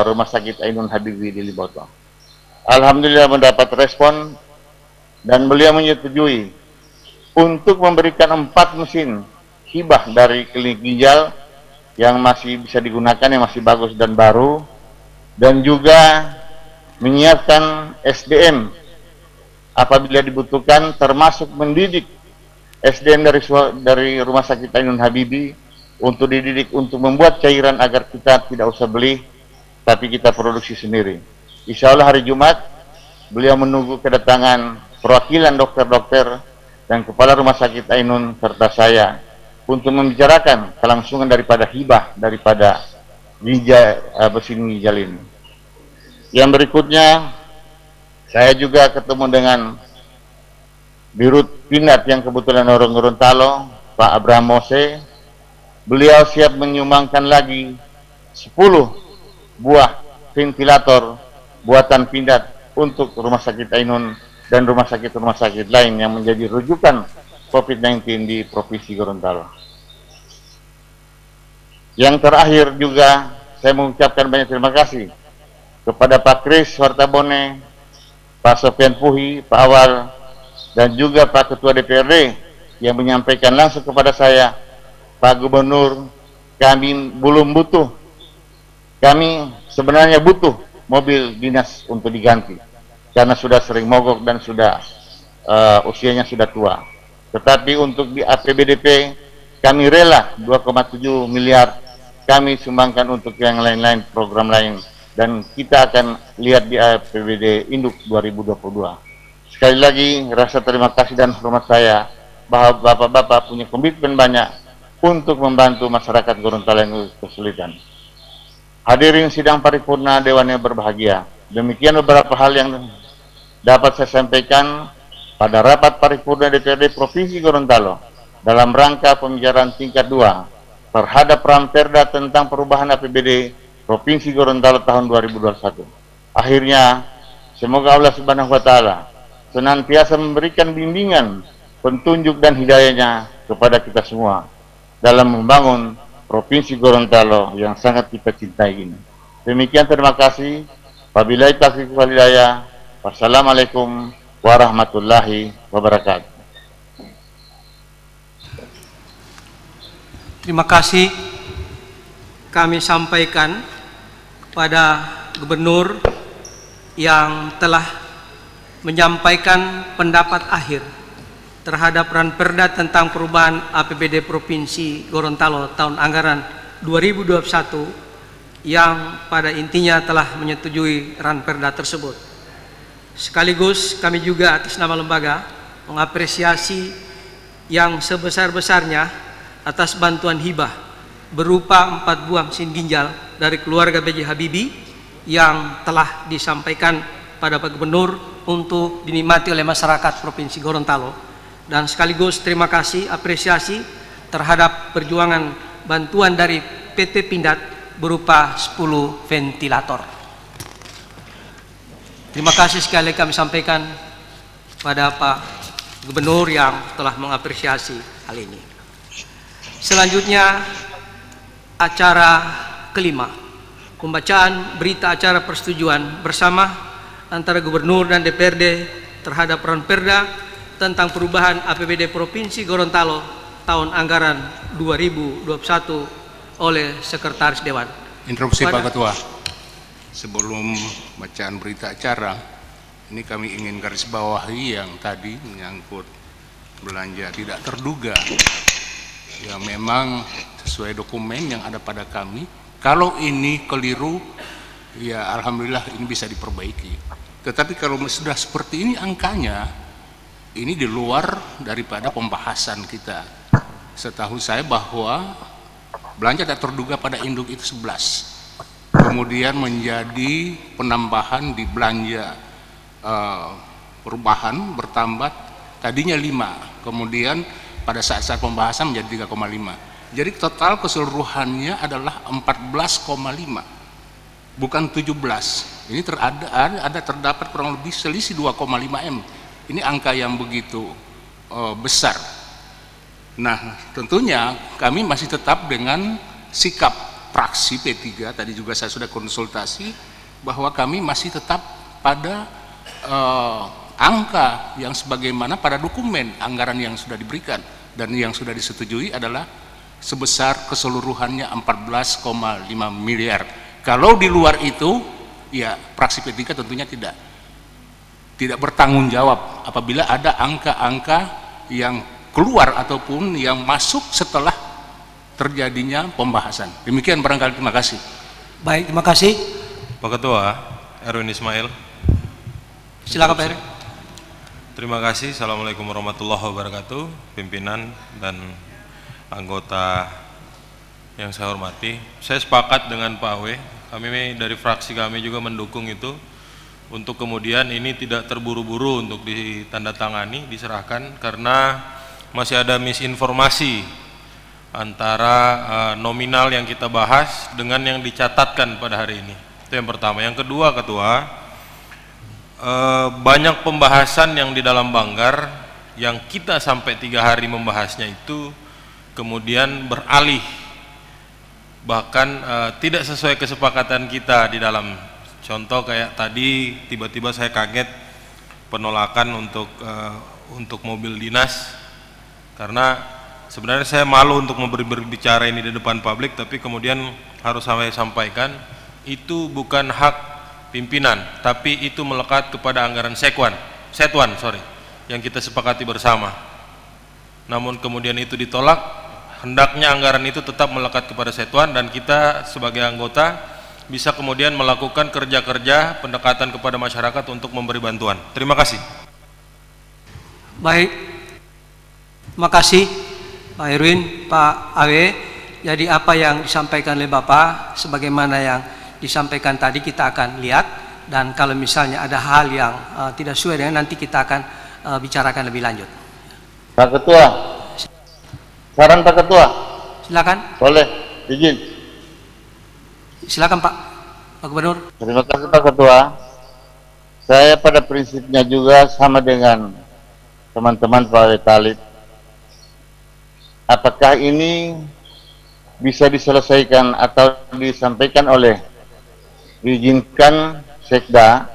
Rumah Sakit Ainun Habibie di Liboto. Alhamdulillah mendapat respon dan beliau menyetujui untuk memberikan 4 mesin hibah dari klinik ginjal yang masih bisa digunakan, yang masih bagus dan baru, dan juga menyiapkan SDM apabila dibutuhkan, termasuk mendidik SDM dari Rumah Sakit Ainun Habibie untuk dididik untuk membuat cairan agar kita tidak usah beli, tapi kita produksi sendiri. Insya Allah hari Jumat beliau menunggu kedatangan perwakilan dokter-dokter dan kepala Rumah Sakit Ainun serta saya untuk membicarakan kelangsungan daripada hibah daripada mesin ginjal ini. Yang berikutnya, saya juga ketemu dengan Dirut Pindad yang kebetulan orang Gorontalo, Pak Abraham Mose. Beliau siap menyumbangkan lagi 10 buah ventilator buatan Pindad untuk Rumah Sakit Ainun dan rumah sakit lain yang menjadi rujukan COVID-19 di Provinsi Gorontalo. Yang terakhir juga, saya mengucapkan banyak terima kasih kepada Pak Kris Wartabone, Pak Sofian Puhi, Pak Awal, dan juga Pak Ketua DPRD yang menyampaikan langsung kepada saya, Pak Gubernur, kami belum butuh, kami sebenarnya butuh mobil dinas untuk diganti karena sudah sering mogok dan sudah usianya sudah tua. Tetapi untuk di APBDP kami rela 2,7 miliar kami sumbangkan untuk yang lain-lain, program lain, dan kita akan lihat di APBD Induk 2022. Sekali lagi rasa terima kasih dan hormat saya bahwa bapak-bapak punya komitmen banyak untuk membantu masyarakat Gorontalo yang kesulitan. Hadirin sidang paripurna Dewan yang berbahagia, demikian beberapa hal yang dapat saya sampaikan pada rapat paripurna DPRD Provinsi Gorontalo dalam rangka pembicaraan tingkat 2 terhadap Ramperda tentang perubahan APBD Provinsi Gorontalo tahun 2021. Akhirnya, semoga Allah Subhanahu wa Ta'ala senantiasa memberikan bimbingan, petunjuk dan hidayahnya kepada kita semua dalam membangun Provinsi Gorontalo yang sangat kita cintai ini. Demikian, terima kasih. Wabillahi taufiq wal hidayah. Wassalamualaikum warahmatullahi wabarakatuh. Terima kasih kami sampaikan pada Gubernur yang telah menyampaikan pendapat akhir terhadap Ranperda tentang perubahan APBD Provinsi Gorontalo tahun anggaran 2021 yang pada intinya telah menyetujui Ranperda tersebut. Sekaligus kami juga atas nama lembaga mengapresiasi yang sebesar-besarnya atas bantuan hibah berupa 4 buah mesin ginjal dari keluarga B.J. Habibie yang telah disampaikan pada Pak Gubernur untuk dinikmati oleh masyarakat Provinsi Gorontalo, dan sekaligus terima kasih apresiasi terhadap perjuangan bantuan dari PT Pindad berupa 10 ventilator. Terima kasih sekali kami sampaikan pada Pak Gubernur yang telah mengapresiasi hal ini. Selanjutnya acara kelima, pembacaan berita acara persetujuan bersama antara Gubernur dan DPRD terhadap Ranperda tentang perubahan APBD Provinsi Gorontalo tahun anggaran 2021 oleh Sekretaris Dewan. Interupsi Pak Ketua. Sebelum bacaan berita acara, ini kami ingin garis bawahi yang tadi menyangkut belanja tidak terduga. Ya memang sesuai dokumen yang ada pada kami, kalau ini keliru, ya alhamdulillah ini bisa diperbaiki. Tetapi kalau sudah seperti ini angkanya, ini di luar daripada pembahasan kita. Setahu saya bahwa belanja tak terduga pada induk itu 11, kemudian menjadi penambahan di belanja perubahan bertambah tadinya 5, kemudian pada saat pembahasan menjadi 3,5. Jadi total keseluruhannya adalah 14,5, bukan 17. Ini terdapat kurang lebih selisih 2,5 M. Ini angka yang begitu besar. Nah, tentunya kami masih tetap dengan sikap fraksi P3. Tadi juga saya sudah konsultasi bahwa kami masih tetap pada angka yang sebagaimana pada dokumen anggaran yang sudah diberikan dan yang sudah disetujui adalah sebesar keseluruhannya 14,5 miliar. Kalau di luar itu, ya fraksi P3 tentunya tidak bertanggung jawab apabila ada angka-angka yang keluar ataupun yang masuk setelah terjadinya pembahasan. Demikian barangkali, terima kasih. Baik, terima kasih. Pak Ketua, Erwin Ismail. Silakan Pak Erwin. Terima kasih. Assalamualaikum warahmatullahi wabarakatuh. Pimpinan dan anggota yang saya hormati. Saya sepakat dengan Pak Awe. Kami dari fraksi kami juga mendukung itu. Untuk kemudian ini tidak terburu-buru untuk ditandatangani, diserahkan, karena masih ada misinformasi antara nominal yang kita bahas dengan yang dicatatkan pada hari ini. Itu yang pertama. Yang kedua, Ketua, banyak pembahasan yang di dalam Banggar yang kita sampai 3 hari membahasnya itu kemudian beralih, bahkan tidak sesuai kesepakatan kita di dalam. Contoh kayak tadi tiba-tiba saya kaget penolakan untuk mobil dinas, karena sebenarnya saya malu untuk berbicara ini di depan publik, tapi kemudian harus saya sampaikan itu bukan hak pimpinan, tapi itu melekat kepada anggaran setwan yang kita sepakati bersama. Namun kemudian itu ditolak, hendaknya anggaran itu tetap melekat kepada setwan dan kita sebagai anggota bisa kemudian melakukan kerja-kerja pendekatan kepada masyarakat untuk memberi bantuan. Terima kasih. Baik, terima kasih Pak Erwin, Pak Awe. Jadi apa yang disampaikan oleh Bapak sebagaimana yang disampaikan tadi kita akan lihat, dan kalau misalnya ada hal yang tidak sesuai dengan, nanti kita akan bicarakan lebih lanjut. Pak Ketua, saran Pak Ketua. Silakan. Boleh, izin. Silakan Pak Gubernur. Terima kasih Pak Ketua. Saya pada prinsipnya juga sama dengan teman-teman Pak Talib. Apakah ini bisa diselesaikan atau disampaikan oleh diizinkan Sekda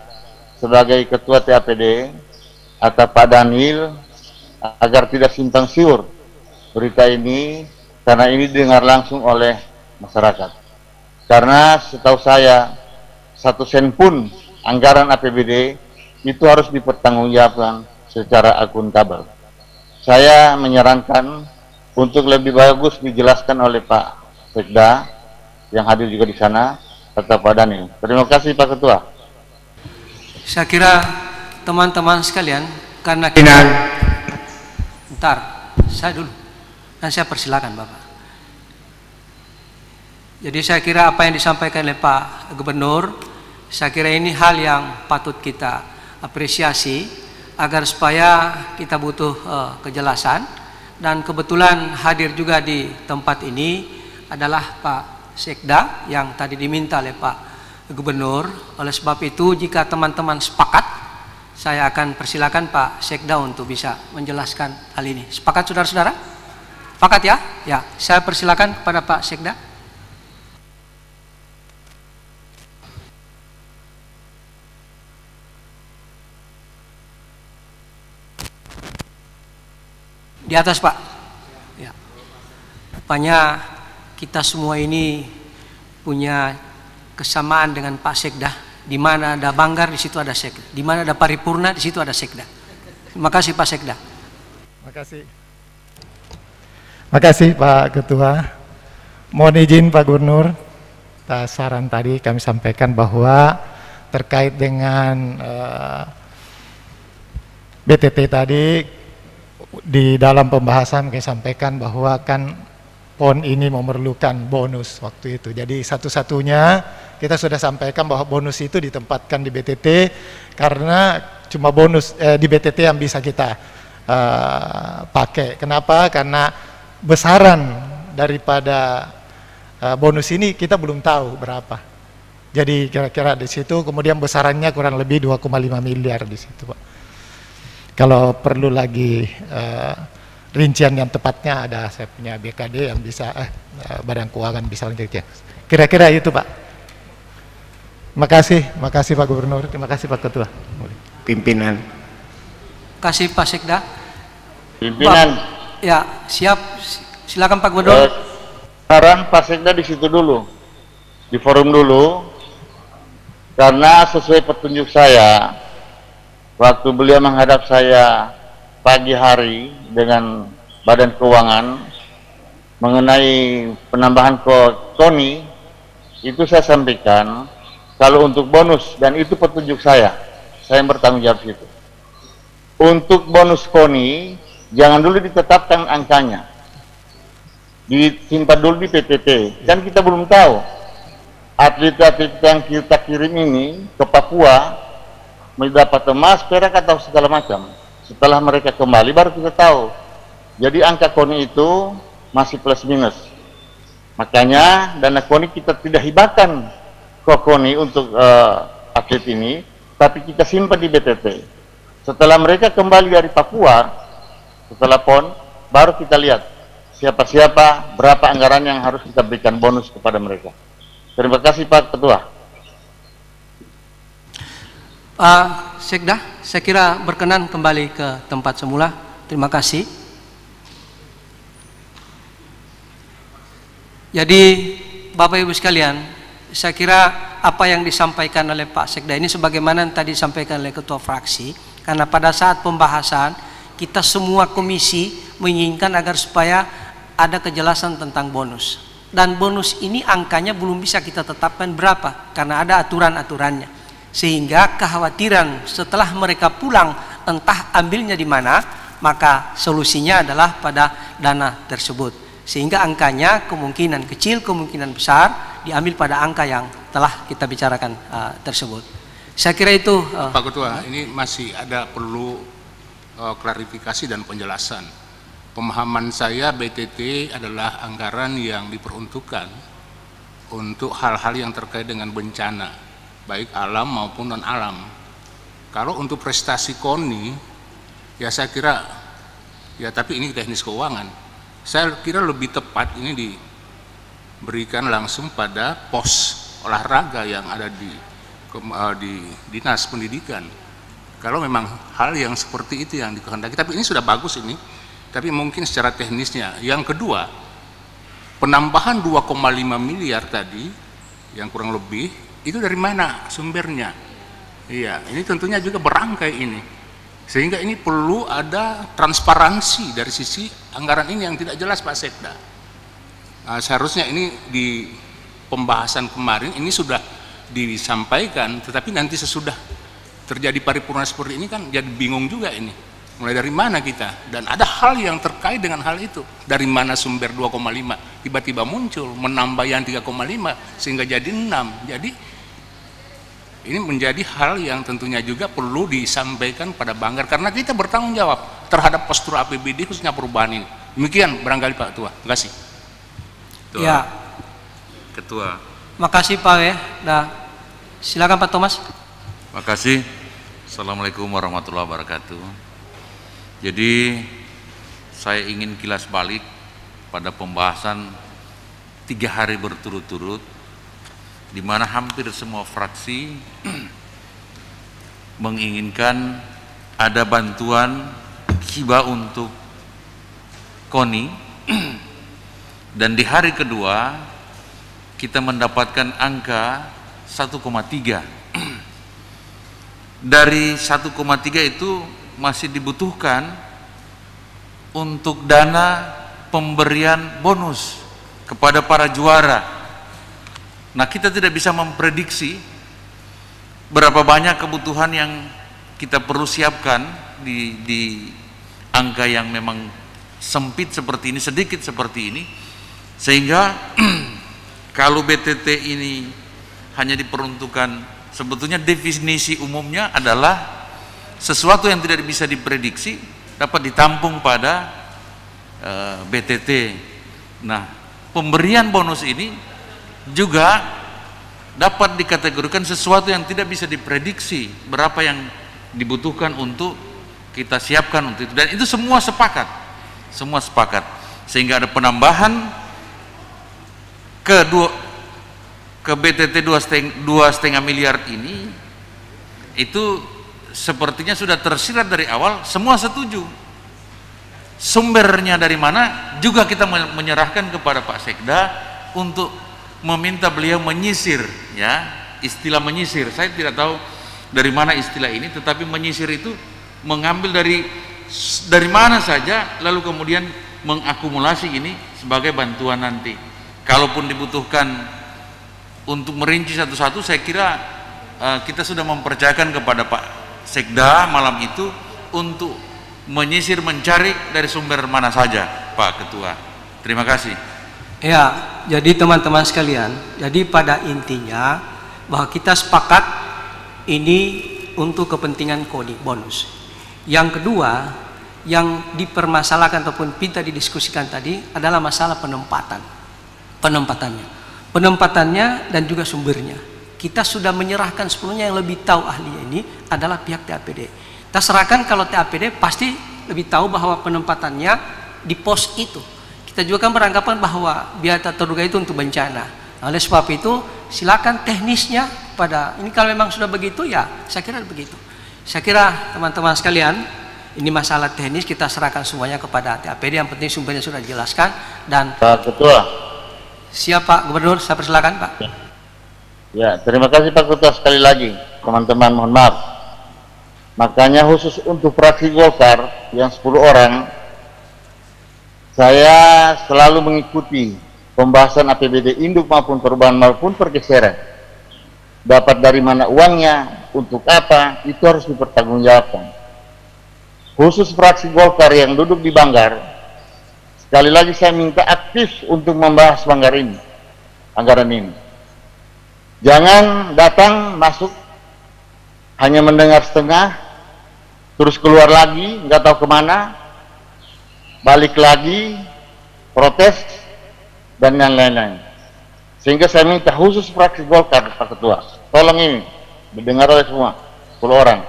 sebagai Ketua TAPD atau Pak Daniel agar tidak simpang siur berita ini, karena ini didengar langsung oleh masyarakat. Karena setahu saya 1 sen pun anggaran APBD itu harus dipertanggungjawabkan secara akuntabel. Saya menyarankan untuk lebih bagus dijelaskan oleh Pak Sekda yang hadir juga di sana atau Pak Daniel. Terima kasih Pak Ketua. Saya kira teman-teman sekalian, karena kita saya dulu dan saya persilakan Bapak. Jadi saya kira apa yang disampaikan oleh Pak Gubernur, saya kira ini hal yang patut kita apresiasi agar supaya kita butuh kejelasan, dan kebetulan hadir juga di tempat ini adalah Pak Sekda yang tadi diminta oleh Pak Gubernur. Oleh sebab itu jika teman-teman sepakat, saya akan persilakan Pak Sekda untuk bisa menjelaskan hal ini. Sepakat saudara-saudara? Sepakat ya? Ya, saya persilakan kepada Pak Sekda. Di atas Pak. Ya. Rupanya kita semua ini punya kesamaan dengan Pak Sekda. Di mana ada Banggar, di situ ada Sekda. Di mana ada paripurna, di situ ada Sekda. Terima kasih Pak Sekda. Terima kasih. Terima kasih Pak Ketua. Mohon izin Pak Gubernur, atas saran tadi kami sampaikan bahwa terkait dengan BTT tadi, di dalam pembahasan kami sampaikan bahwa kan PON ini memerlukan bonus waktu itu. Jadi satu-satunya kita sudah sampaikan bahwa bonus itu ditempatkan di BTT karena cuma bonus di BTT yang bisa kita pakai. Kenapa? Karena besaran daripada bonus ini kita belum tahu berapa. Jadi kira-kira di situ, kemudian besarannya kurang lebih 2,5 miliar di situ, Pak. Kalau perlu lagi rincian yang tepatnya, ada saya punya BKD yang bisa Badan Keuangan bisa lanjutnya. Kira-kira itu Pak. Terima kasih Pak Gubernur, terima kasih Pak Ketua. Pimpinan. Terima kasih Pak Sekda. Pimpinan. Ya, siap. Silakan Pak Gubernur. saran Pak Sekda di situ dulu, di forum dulu, karena sesuai petunjuk saya, waktu beliau menghadap saya pagi hari dengan Badan Keuangan mengenai penambahan KONI, itu saya sampaikan kalau untuk bonus, dan itu petunjuk saya yang bertanggung jawab situ. Untuk bonus KONI jangan dulu ditetapkan angkanya, disimpan dulu di PTT, dan kita belum tahu atlet-atlet yang kita kirim ini ke Papua mendapat emas, perak atau segala macam. Setelah mereka kembali baru kita tahu. Jadi angka KONI itu masih plus minus. Makanya dana KONI kita tidak hibahkan ke KONI untuk atlet ini, tapi kita simpan di BTT. Setelah mereka kembali dari Papua, setelah PON, baru kita lihat siapa-siapa, berapa anggaran yang harus kita berikan bonus kepada mereka. Terima kasih Pak Ketua. Pak Sekda, saya kira berkenan kembali ke tempat semula. Terima kasih. Jadi Bapak Ibu sekalian, saya kira apa yang disampaikan oleh Pak Sekda ini sebagaimana yang tadi disampaikan oleh Ketua Fraksi, karena pada saat pembahasan kita semua komisi menginginkan agar supaya ada kejelasan tentang bonus. Dan bonus ini angkanya belum bisa kita tetapkan berapa karena ada aturan-aturannya. Sehingga kekhawatiran setelah mereka pulang entah ambilnya di mana, maka solusinya adalah pada dana tersebut. Sehingga angkanya kemungkinan kecil, kemungkinan besar diambil pada angka yang telah kita bicarakan tersebut. Saya kira itu Pak Ketua, ini masih ada perlu klarifikasi dan penjelasan. Pemahaman saya BTT adalah anggaran yang diperuntukkan untuk hal-hal yang terkait dengan bencana, baik alam maupun non alam. Kalau untuk prestasi KONI, ya saya kira, ya tapi ini teknis keuangan. Saya kira lebih tepat ini diberikan langsung pada pos olahraga yang ada di Dinas Pendidikan. Kalau memang hal yang seperti itu yang dikehendaki, tapi ini sudah bagus ini. Tapi mungkin secara teknisnya. Yang kedua, penambahan 2,5 miliar tadi yang kurang lebih itu dari mana sumbernya? Iya, ini tentunya juga berangkai ini. Sehingga ini perlu ada transparansi dari sisi anggaran ini yang tidak jelas Pak Sekda. Seharusnya ini di pembahasan kemarin ini sudah disampaikan, tetapi nanti sesudah terjadi paripurna seperti ini kan jadi bingung juga ini. Mulai dari mana kita, dan ada hal yang terkait dengan hal itu, dari mana sumber 2,5 tiba-tiba muncul menambah yang 3,5 sehingga jadi 6. Jadi ini menjadi hal yang tentunya juga perlu disampaikan pada Banggar karena kita bertanggung jawab terhadap postur APBD khususnya perubahan ini. Demikian barangkali Pak Ketua. Terima kasih. Ketua. Ya. Ketua. Makasih Pak ya. Nah, silakan Pak Thomas. Makasih. Assalamualaikum warahmatullahi wabarakatuh. Jadi saya ingin kilas balik pada pembahasan 3 hari berturut-turut di mana hampir semua fraksi menginginkan ada bantuan hibah untuk KONI, dan di hari kedua kita mendapatkan angka 1,3. Dari 1,3 itu masih dibutuhkan untuk dana pemberian bonus kepada para juara. Nah, kita tidak bisa memprediksi berapa banyak kebutuhan yang kita perlu siapkan di angka yang memang sempit seperti ini, sedikit seperti ini, sehingga kalau BTT ini hanya diperuntukkan, sebetulnya definisi umumnya adalah sesuatu yang tidak bisa diprediksi dapat ditampung pada BTT. Nah, pemberian bonus ini juga dapat dikategorikan sesuatu yang tidak bisa diprediksi berapa yang dibutuhkan untuk kita siapkan untuk itu, dan itu semua sepakat, sehingga ada penambahan ke BTT 2,5 miliar ini. Itu sepertinya sudah tersirat dari awal, semua setuju sumbernya dari mana juga kita menyerahkan kepada Pak Sekda untuk meminta beliau menyisir, ya, istilah menyisir. Saya tidak tahu dari mana istilah ini, tetapi menyisir itu mengambil dari mana saja, lalu kemudian mengakumulasi ini sebagai bantuan nanti. Kalaupun dibutuhkan untuk merinci satu-satu, saya kira kita sudah mempercayakan kepada Pak Sekda malam itu untuk menyisir, mencari dari sumber mana saja, Pak Ketua. Terima kasih. Ya, jadi teman-teman sekalian, jadi pada intinya bahwa kita sepakat ini untuk kepentingan KONI bonus. Yang kedua, yang dipermasalahkan ataupun kita didiskusikan tadi adalah masalah penempatannya dan juga sumbernya. Kita sudah menyerahkan sepenuhnya, yang lebih tahu ahlinya ini adalah pihak TAPD. Kita serahkan, kalau TAPD pasti lebih tahu bahwa penempatannya di pos itu. Kita juga kan beranggapan bahwa biaya terduga itu untuk bencana. Oleh sebab itu silakan teknisnya pada ini, kalau memang sudah begitu ya saya kira begitu. Saya kira teman-teman sekalian, ini masalah teknis kita serahkan semuanya kepada TAPD. Yang penting sumbernya sudah dijelaskan. Dan Pak Ketua. Siapa Gubernur? Saya persilakan Pak. Ya, terima kasih Pak Ketua. Sekali lagi teman-teman mohon maaf. Makanya khusus untuk fraksi Golkar yang 10 orang, saya selalu mengikuti pembahasan APBD induk maupun perubahan maupun pergeseran. Dapat dari mana uangnya, untuk apa, itu harus dipertanggungjawabkan. Khusus fraksi Golkar yang duduk di Banggar, sekali lagi saya minta aktif untuk membahas anggaran ini. Jangan datang masuk hanya mendengar setengah, terus keluar lagi nggak tahu kemana, balik lagi protes dan yang lain-lain. Sehingga saya minta khusus fraksi Golkar, Pak Ketua, tolong ini didengar oleh semua 10 orang.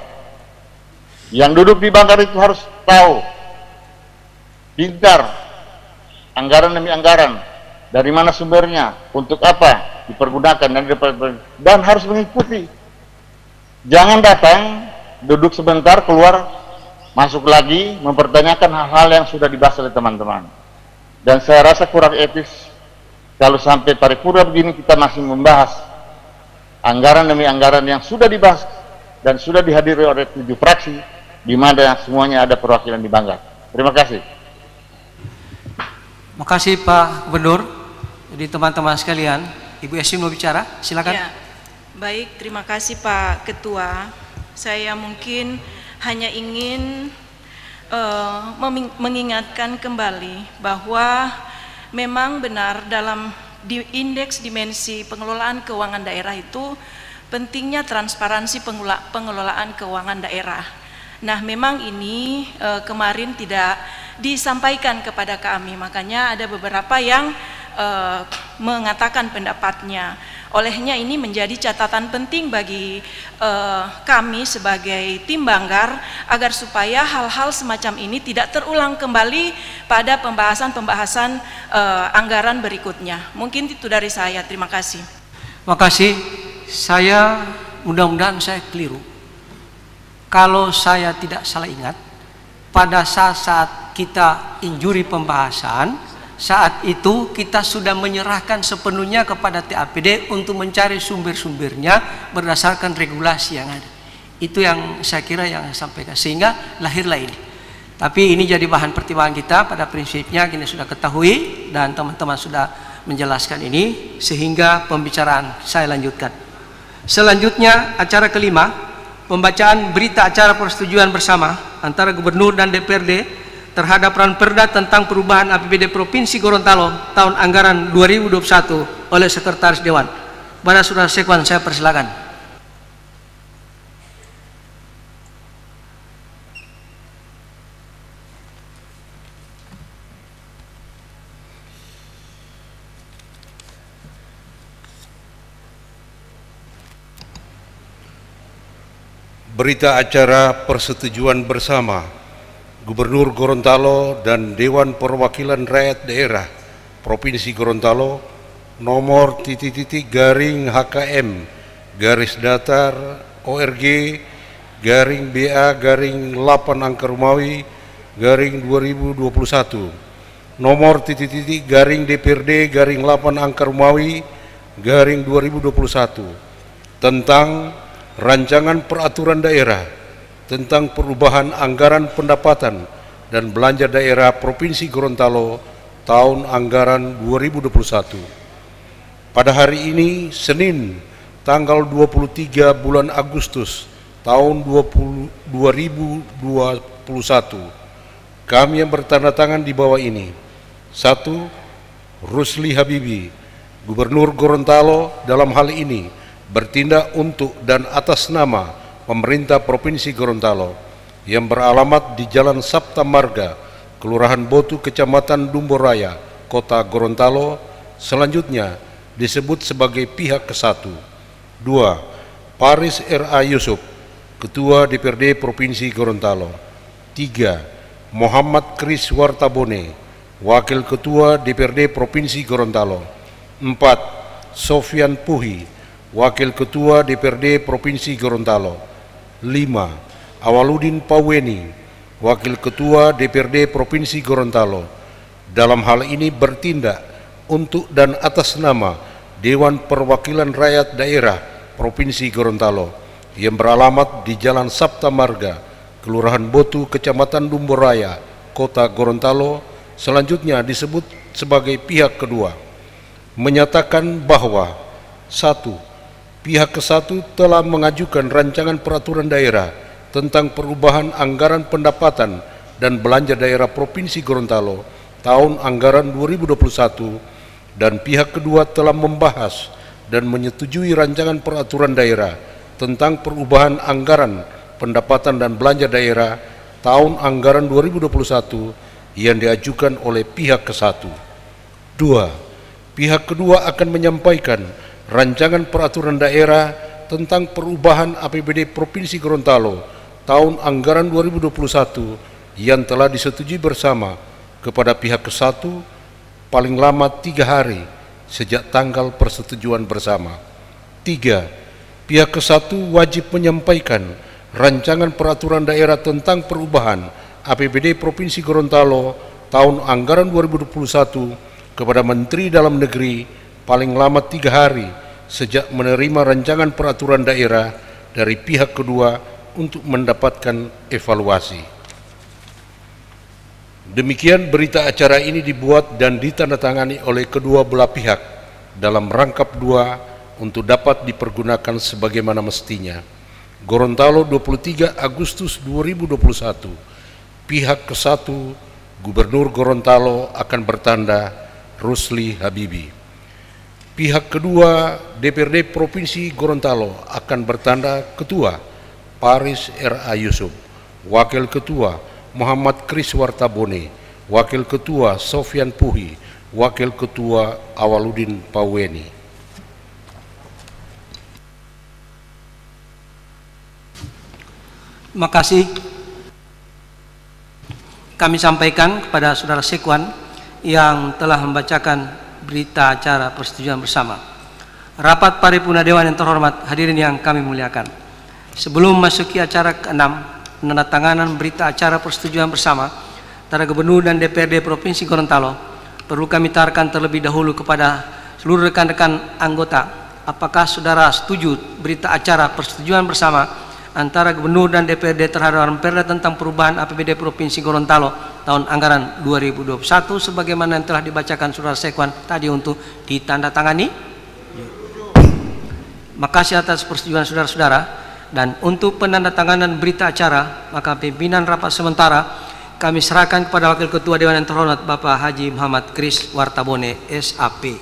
Yang duduk di Banggar itu harus tahu, pintar, anggaran demi anggaran, dari mana sumbernya, untuk apa dipergunakan, dan harus mengikuti. Jangan datang, duduk sebentar, keluar, masuk lagi, mempertanyakan hal-hal yang sudah dibahas oleh teman-teman. Dan saya rasa kurang etis kalau sampai paripurna begini kita masih membahas anggaran demi anggaran yang sudah dibahas dan sudah dihadiri oleh 7 fraksi, di mana semuanya ada perwakilan di Banggar. Terima kasih. Terima kasih Pak Gubernur. Jadi teman-teman sekalian, Ibu Yasin mau bicara, silakan. Ya, baik, terima kasih Pak Ketua. Saya mungkin hanya ingin mengingatkan kembali bahwa memang benar dalam indeks dimensi pengelolaan keuangan daerah itu pentingnya transparansi pengelolaan keuangan daerah. Nah, memang ini kemarin tidak disampaikan kepada kami, makanya ada beberapa yang mengatakan pendapatnya. Olehnya ini menjadi catatan penting bagi kami sebagai tim Banggar, agar supaya hal-hal semacam ini tidak terulang kembali pada pembahasan-pembahasan anggaran berikutnya. Mungkin itu dari saya, terima kasih. Terima kasih. Saya mudah-mudahan saya keliru. Kalau saya tidak salah ingat, pada saat kita injuri pembahasan, saat itu kita sudah menyerahkan sepenuhnya kepada TAPD untuk mencari sumber-sumbernya berdasarkan regulasi yang ada. Itu yang saya kira yang saya sampaikan, sehingga lahirlah ini. Tapi ini jadi bahan pertimbangan kita. Pada prinsipnya kita sudah ketahui dan teman-teman sudah menjelaskan ini, sehingga pembicaraan saya lanjutkan. Selanjutnya acara kelima, pembacaan berita acara persetujuan bersama antara Gubernur dan DPRD terhadap Ranperda tentang perubahan APBD Provinsi Gorontalo tahun anggaran 2021 oleh Sekretaris Dewan. Pada Saudara Sekwan, saya persilakan. Berita acara persetujuan bersama Gubernur Gorontalo dan Dewan Perwakilan Rakyat Daerah Provinsi Gorontalo nomor _HKM _ORG _BA _8 angka Romawi nomor _DPRD_8 tentang rancangan peraturan daerah tentang perubahan anggaran pendapatan dan belanja daerah Provinsi Gorontalo tahun anggaran 2021. Pada hari ini, Senin, tanggal 23 bulan Agustus tahun 2021, kami yang bertanda tangan di bawah ini: 1. Rusli Habibi, Gubernur Gorontalo, dalam hal ini bertindak untuk dan atas nama pemerintah Provinsi Gorontalo yang beralamat di Jalan Sabta Marga, Kelurahan Botu, Kecamatan Dumboraya, Kota Gorontalo, selanjutnya disebut sebagai pihak ke-1. 2. Paris R.A. Yusuf, Ketua DPRD Provinsi Gorontalo. 3. Muhammad Kris Wartabone, Wakil Ketua DPRD Provinsi Gorontalo. 4. Sofyan Puhi, Wakil Ketua DPRD Provinsi Gorontalo. 5. Awaludin Paweni, Wakil Ketua DPRD Provinsi Gorontalo, dalam hal ini bertindak untuk dan atas nama Dewan Perwakilan Rakyat Daerah Provinsi Gorontalo yang beralamat di Jalan Sabta Marga, Kelurahan Botu, Kecamatan Dumboraya, Kota Gorontalo, selanjutnya disebut sebagai pihak kedua, menyatakan bahwa 1. Pihak ke-1 telah mengajukan rancangan peraturan daerah tentang perubahan anggaran pendapatan dan belanja daerah Provinsi Gorontalo tahun anggaran 2021, dan pihak kedua telah membahas dan menyetujui rancangan peraturan daerah tentang perubahan anggaran pendapatan dan belanja daerah tahun anggaran 2021 yang diajukan oleh pihak ke-1. 2. Pihak kedua akan menyampaikan rancangan peraturan daerah tentang perubahan APBD Provinsi Gorontalo tahun anggaran 2021 yang telah disetujui bersama kepada pihak ke-1 paling lama 3 hari sejak tanggal persetujuan bersama. 3. Pihak ke-1 wajib menyampaikan rancangan peraturan daerah tentang perubahan APBD Provinsi Gorontalo tahun anggaran 2021 kepada Menteri Dalam Negeri paling lama 3 hari sejak menerima rancangan peraturan daerah dari pihak kedua untuk mendapatkan evaluasi. Demikian berita acara ini dibuat dan ditandatangani oleh kedua belah pihak dalam rangkap 2 untuk dapat dipergunakan sebagaimana mestinya. Gorontalo, 23 Agustus 2021. Pihak ke-1 Gubernur Gorontalo akan bertanda Rusli Habibi. Pihak kedua DPRD Provinsi Gorontalo akan bertanda Ketua Paris R.A. Yusuf, Wakil Ketua Muhammad Kris Wartabone, Wakil Ketua Sofyan Puhi, Wakil Ketua Awaludin Paweni. Terima kasih. Kami sampaikan kepada Saudara Sekwan yang telah membacakan berita acara persetujuan bersama. Rapat Paripurna Dewan yang terhormat, hadirin yang kami muliakan. Sebelum memasuki acara ke-6, penandatanganan berita acara persetujuan bersama antara Gubernur dan DPRD Provinsi Gorontalo, perlu kami tawarkan terlebih dahulu kepada seluruh rekan-rekan anggota, apakah saudara setuju berita acara persetujuan bersama antara Gubernur dan DPRD terhadap Perda tentang perubahan APBD Provinsi Gorontalo tahun anggaran 2021 sebagaimana yang telah dibacakan Saudara Sekwan tadi untuk ditandatangani? Makasih atas persetujuan saudara-saudara. Dan untuk penandatanganan berita acara, maka pimpinan rapat sementara kami serahkan kepada Wakil Ketua Dewan yang terhormat Bapak Haji Muhammad Kris Wartabone, SAP.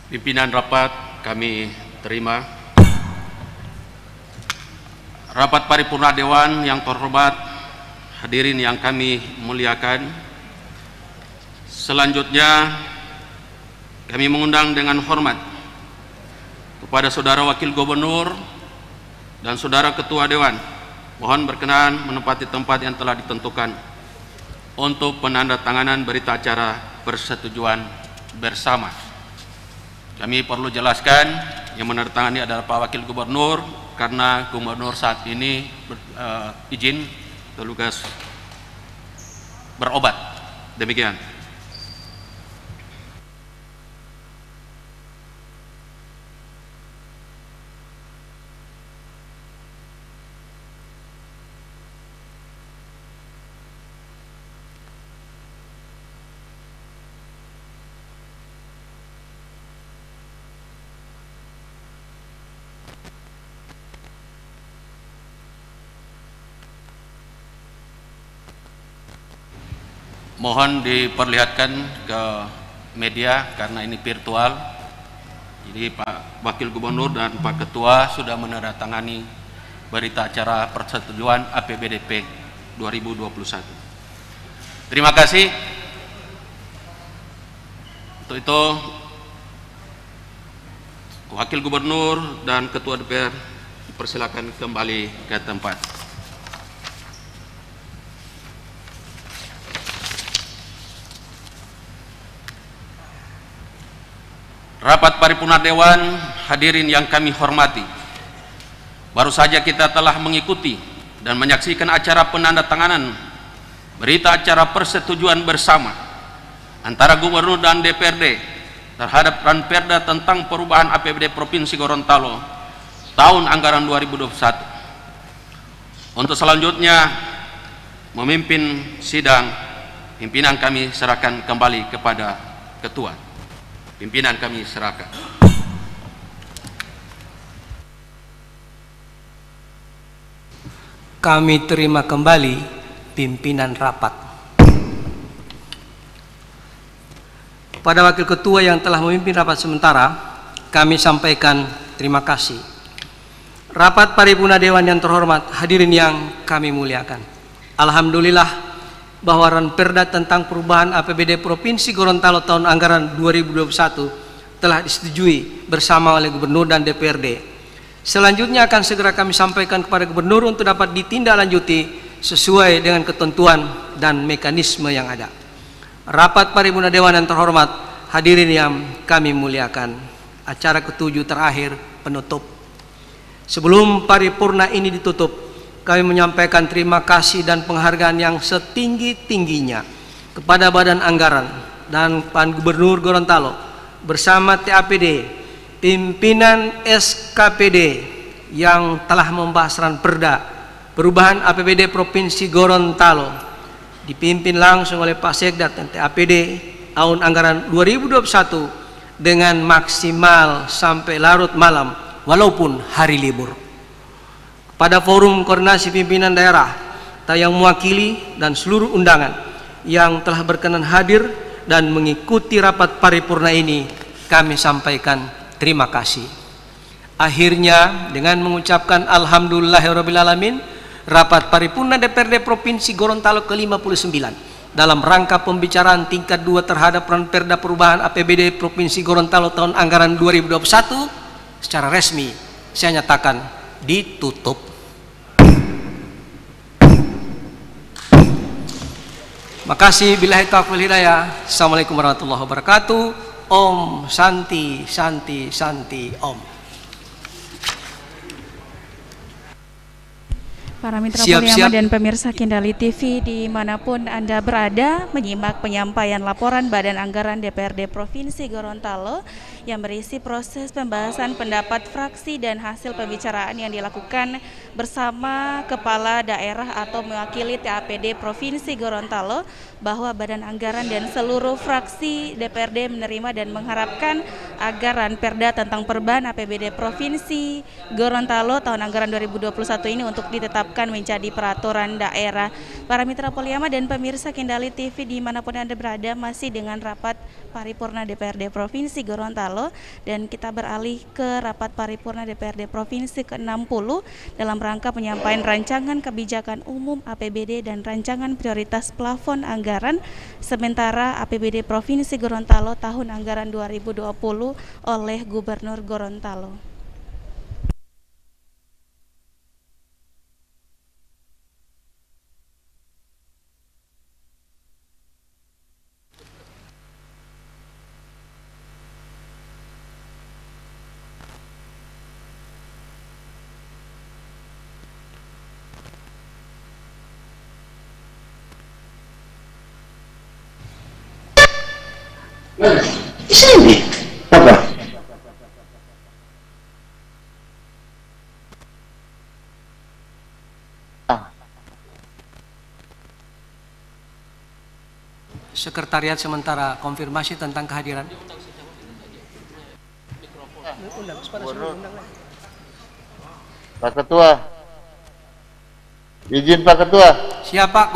Pimpinan rapat kami terima. Rapat Paripurna Dewan yang terhormat, hadirin yang kami muliakan. Selanjutnya kami mengundang dengan hormat kepada Saudara Wakil Gubernur dan Saudara Ketua Dewan, mohon berkenan menempati tempat yang telah ditentukan untuk penandatanganan berita acara persetujuan bersama. Kami perlu jelaskan yang menandatangani adalah Pak Wakil Gubernur, karena Gubernur saat ini izin tugas berobat. Demikian. Mohon diperlihatkan ke media karena ini virtual. Jadi Pak Wakil Gubernur dan Pak Ketua sudah menandatangani berita acara persetujuan APBDP 2021. Terima kasih. Untuk itu Wakil Gubernur dan Ketua DPR dipersilakan kembali ke tempat. Rapat Paripurna Dewan, hadirin yang kami hormati, baru saja kita telah mengikuti dan menyaksikan acara penandatanganan berita acara persetujuan bersama antara Gubernur dan DPRD terhadap Ranperda tentang perubahan APBD Provinsi Gorontalo tahun anggaran 2021. Untuk selanjutnya memimpin sidang, pimpinan kami serahkan kembali kepada Ketua. Pimpinan kami serahkan. Kami terima kembali pimpinan rapat. Pada Wakil Ketua yang telah memimpin rapat sementara, kami sampaikan terima kasih. Rapat Paripurna Dewan yang terhormat, hadirin yang kami muliakan. Alhamdulillah bahwa Ranperda tentang perubahan APBD Provinsi Gorontalo tahun anggaran 2021 telah disetujui bersama oleh Gubernur dan DPRD. Selanjutnya akan segera kami sampaikan kepada Gubernur untuk dapat ditindaklanjuti sesuai dengan ketentuan dan mekanisme yang ada. Rapat Paripurna Dewan yang terhormat, hadirin yang kami muliakan. Acara ketujuh terakhir, penutup. Sebelum paripurna ini ditutup, kami menyampaikan terima kasih dan penghargaan yang setinggi-tingginya kepada Badan Anggaran dan Pak Gubernur Gorontalo bersama TAPD, pimpinan SKPD yang telah membahas Ranperda perubahan APBD Provinsi Gorontalo, dipimpin langsung oleh Pak Sekda dan TAPD tahun anggaran 2021 dengan maksimal sampai larut malam walaupun hari libur. Pada forum koordinasi pimpinan daerah yang mewakili dan seluruh undangan yang telah berkenan hadir dan mengikuti rapat paripurna ini, kami sampaikan terima kasih. Akhirnya dengan mengucapkan alhamdulillahirrabbilalamin, rapat paripurna DPRD Provinsi Gorontalo ke-59 dalam rangka pembicaraan tingkat 2 terhadap Ranperda perubahan APBD Provinsi Gorontalo tahun anggaran 2021 secara resmi saya nyatakan ditutup. Makasih, billahi taufiq wal hidayah. Assalamualaikum warahmatullahi wabarakatuh. Om Santi Santi Santi Om. Para mitra Poliama dan pemirsa Kendali TV dimanapun Anda berada, menyimak penyampaian laporan Badan Anggaran DPRD Provinsi Gorontalo yang berisi proses pembahasan pendapat fraksi dan hasil pembicaraan yang dilakukan bersama Kepala Daerah atau mewakili TAPD Provinsi Gorontalo, bahwa Badan Anggaran dan seluruh fraksi DPRD menerima dan mengharapkan agar Ranperda tentang perubahan APBD Provinsi Gorontalo tahun anggaran 2021 ini untuk ditetapkan menjadi peraturan daerah. Para mitra Poliama dan pemirsa Kendali TV dimanapun Anda berada, masih dengan rapat paripurna DPRD Provinsi Gorontalo, dan kita beralih ke rapat paripurna DPRD Provinsi ke-60 dalam rangka penyampaian rancangan kebijakan umum APBD dan rancangan prioritas plafon anggaran sementara APBD Provinsi Gorontalo tahun anggaran 2020 oleh Gubernur Gorontalo. Di sini. Apa? Sekretariat sementara konfirmasi tentang kehadiran. Pak Ketua. Izin Pak Ketua. Siapa?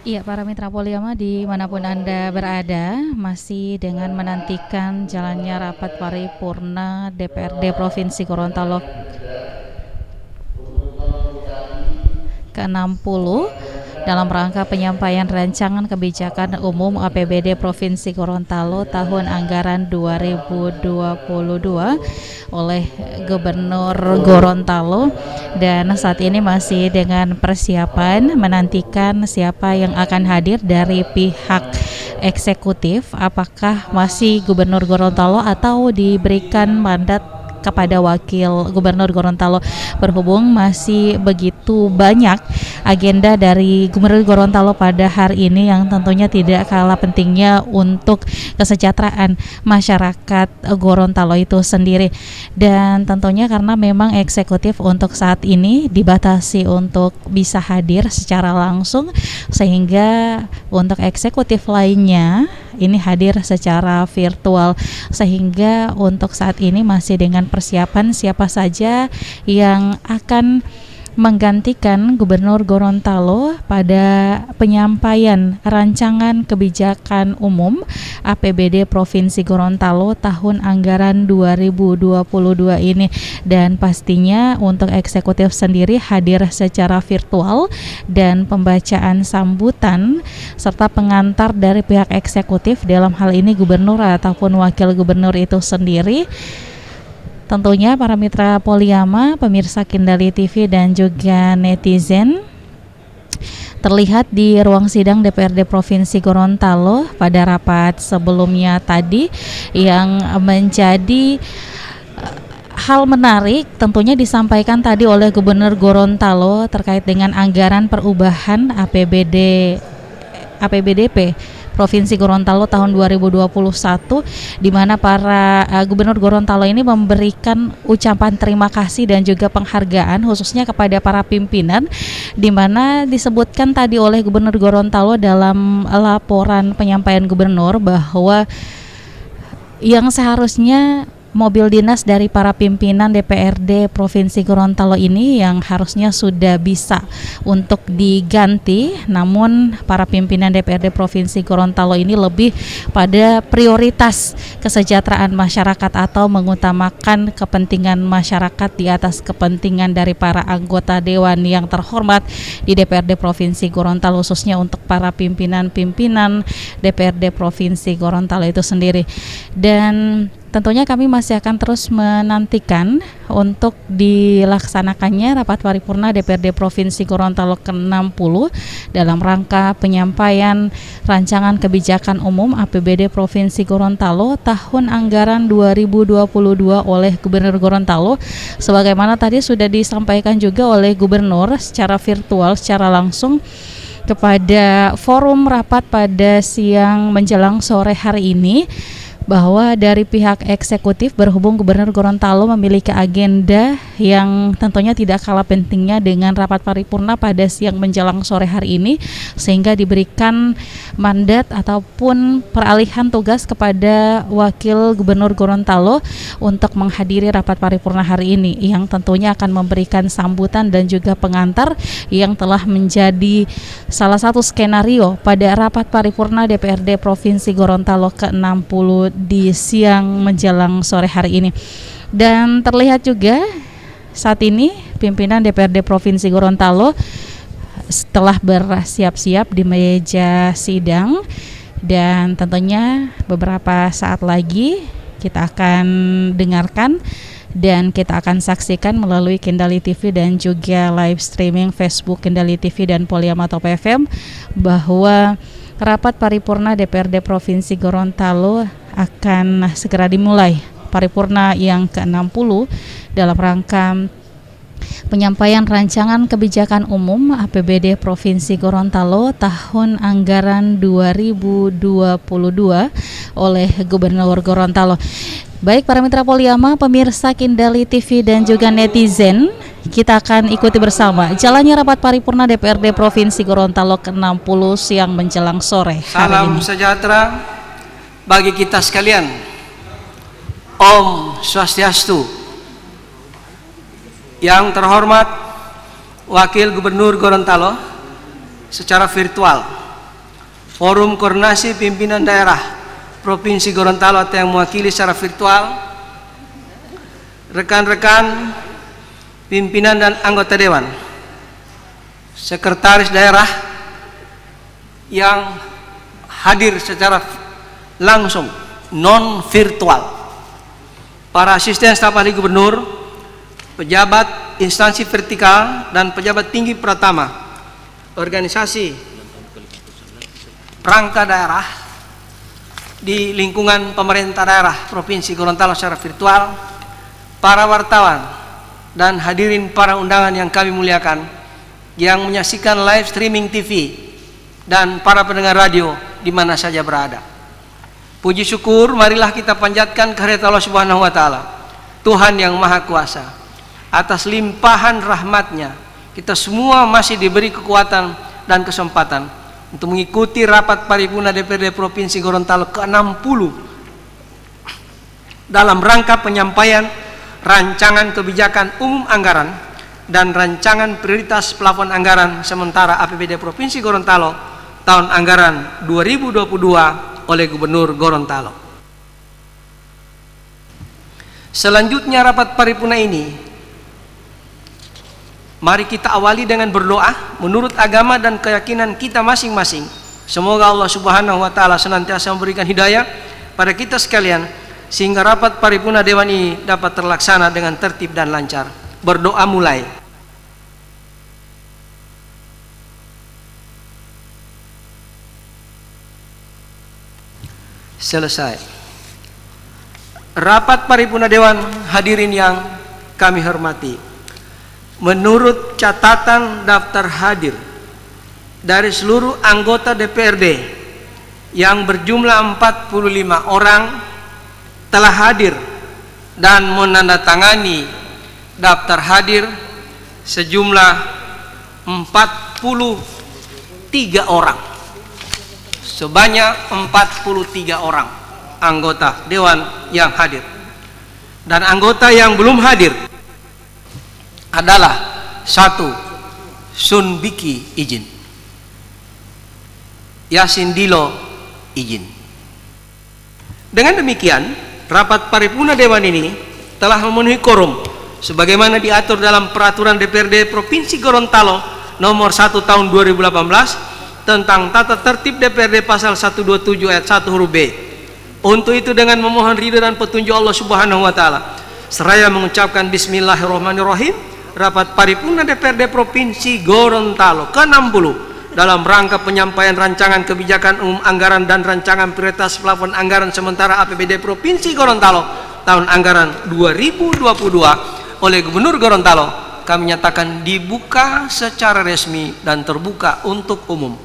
Iya, para mitra Poliama dimanapun Anda berada, masih dengan menantikan jalannya rapat paripurna DPRD Provinsi Gorontalo ke-60 dalam rangka penyampaian rancangan kebijakan umum APBD Provinsi Gorontalo tahun anggaran 2022 oleh Gubernur Gorontalo, dan saat ini masih dengan persiapan menantikan siapa yang akan hadir dari pihak eksekutif, apakah masih Gubernur Gorontalo atau diberikan mandat kepada Wakil Gubernur Gorontalo. Berhubung masih begitu banyak agenda dari Gubernur Gorontalo pada hari ini yang tentunya tidak kalah pentingnya untuk kesejahteraan masyarakat Gorontalo itu sendiri, dan tentunya karena memang eksekutif untuk saat ini dibatasi untuk bisa hadir secara langsung, sehingga untuk eksekutif lainnya ini hadir secara virtual, sehingga untuk saat ini masih dengan persiapan siapa saja yang akan menggantikan Gubernur Gorontalo pada penyampaian rancangan kebijakan umum APBD Provinsi Gorontalo tahun anggaran 2022 ini, dan pastinya untuk eksekutif sendiri hadir secara virtual, dan pembacaan sambutan serta pengantar dari pihak eksekutif, dalam hal ini Gubernur ataupun Wakil Gubernur itu sendiri. Tentunya para mitra Poliama, pemirsa Kendali TV dan juga netizen, terlihat di ruang sidang DPRD Provinsi Gorontalo pada rapat sebelumnya tadi, yang menjadi hal menarik tentunya disampaikan tadi oleh Gubernur Gorontalo terkait dengan anggaran perubahan APBDP Provinsi Gorontalo tahun 2021, di mana para Gubernur Gorontalo ini memberikan ucapan terima kasih dan juga penghargaan khususnya kepada para pimpinan, di mana disebutkan tadi oleh Gubernur Gorontalo dalam laporan penyampaian Gubernur bahwa yang seharusnya mobil dinas dari para pimpinan DPRD Provinsi Gorontalo ini yang harusnya sudah bisa untuk diganti, namun para pimpinan DPRD Provinsi Gorontalo ini lebih pada prioritas kesejahteraan masyarakat atau mengutamakan kepentingan masyarakat di atas kepentingan dari para anggota dewan yang terhormat di DPRD Provinsi Gorontalo, khususnya untuk para pimpinan-pimpinan DPRD Provinsi Gorontalo itu sendiri. Dan tentunya kami masih akan terus menantikan untuk dilaksanakannya rapat paripurna DPRD Provinsi Gorontalo ke-60 dalam rangka penyampaian rancangan kebijakan umum APBD Provinsi Gorontalo tahun anggaran 2022 oleh Gubernur Gorontalo, sebagaimana tadi sudah disampaikan juga oleh Gubernur secara virtual, secara langsung kepada forum rapat pada siang menjelang sore hari ini, bahwa dari pihak eksekutif berhubung Gubernur Gorontalo memiliki agenda yang tentunya tidak kalah pentingnya dengan rapat paripurna pada siang menjelang sore hari ini, sehingga diberikan mandat ataupun peralihan tugas kepada Wakil Gubernur Gorontalo untuk menghadiri rapat paripurna hari ini, yang tentunya akan memberikan sambutan dan juga pengantar yang telah menjadi salah satu skenario pada rapat paripurna DPRD Provinsi Gorontalo ke-60 di siang menjelang sore hari ini. Dan terlihat juga saat ini pimpinan DPRD Provinsi Gorontalo setelah bersiap-siap di meja sidang, dan tentunya beberapa saat lagi kita akan dengarkan dan kita akan saksikan melalui Kendali TV dan juga live streaming Facebook Kendali TV dan Poliama Top FM bahwa rapat paripurna DPRD Provinsi Gorontalo akan segera dimulai, paripurna yang ke-60 dalam rangka penyampaian rancangan kebijakan umum APBD Provinsi Gorontalo tahun anggaran 2022 oleh Gubernur Gorontalo. Baik para mitra Poliama, pemirsa Kindali TV dan juga netizen, kita akan ikuti bersama jalannya rapat paripurna DPRD Provinsi Gorontalo ke-60 siang menjelang sore hari Salam ini. sejahtera bagi kita sekalian. Om Swastiastu. Yang terhormat Wakil Gubernur Gorontalo secara virtual, Forum Koordinasi Pimpinan Daerah Provinsi Gorontalo atau yang mewakili secara virtual, rekan-rekan pimpinan dan anggota dewan, sekretaris daerah yang hadir secara langsung non virtual, para asisten staf ahli gubernur, pejabat instansi vertikal dan pejabat tinggi pratama organisasi perangkat daerah di lingkungan pemerintah daerah Provinsi Gorontalo secara virtual, para wartawan dan hadirin para undangan yang kami muliakan yang menyaksikan live streaming TV dan para pendengar radio di mana saja berada. Puji syukur marilah kita panjatkan kehadirat Allah Subhanahu wa taala, Tuhan yang Maha Kuasa. Atas limpahan rahmat-Nya, kita semua masih diberi kekuatan dan kesempatan untuk mengikuti rapat paripurna DPRD Provinsi Gorontalo ke-60 dalam rangka penyampaian rancangan kebijakan umum anggaran dan rancangan prioritas plafon anggaran sementara APBD Provinsi Gorontalo tahun anggaran 2022 oleh Gubernur Gorontalo. Selanjutnya rapat paripurna ini mari kita awali dengan berdoa menurut agama dan keyakinan kita masing-masing. Semoga Allah Subhanahu wa taala senantiasa memberikan hidayah pada kita sekalian sehingga rapat paripurna dewan ini dapat terlaksana dengan tertib dan lancar. Berdoa mulai. Selesai. Rapat paripurna dewan hadirin yang kami hormati. Menurut catatan daftar hadir dari seluruh anggota DPRD yang berjumlah 45 orang telah hadir dan menandatangani daftar hadir sejumlah 43 orang. Sebanyak 43 orang anggota dewan yang hadir. Dan anggota yang belum hadir adalah 1. Sun Biki izin, Yasin Dilo izin. Dengan demikian rapat paripurna dewan ini telah memenuhi quorum sebagaimana diatur dalam peraturan DPRD Provinsi Gorontalo nomor 1 tahun 2018 tentang tata tertib DPRD pasal 127 ayat 1 huruf B. Untuk itu dengan memohon ridha dan petunjuk Allah Subhanahu wa taala seraya mengucapkan bismillahirrahmanirrahim, rapat paripurna DPRD Provinsi Gorontalo ke-60 dalam rangka penyampaian rancangan kebijakan umum anggaran dan rancangan prioritas plafon anggaran sementara APBD Provinsi Gorontalo tahun anggaran 2022 oleh Gubernur Gorontalo kami nyatakan dibuka secara resmi dan terbuka untuk umum.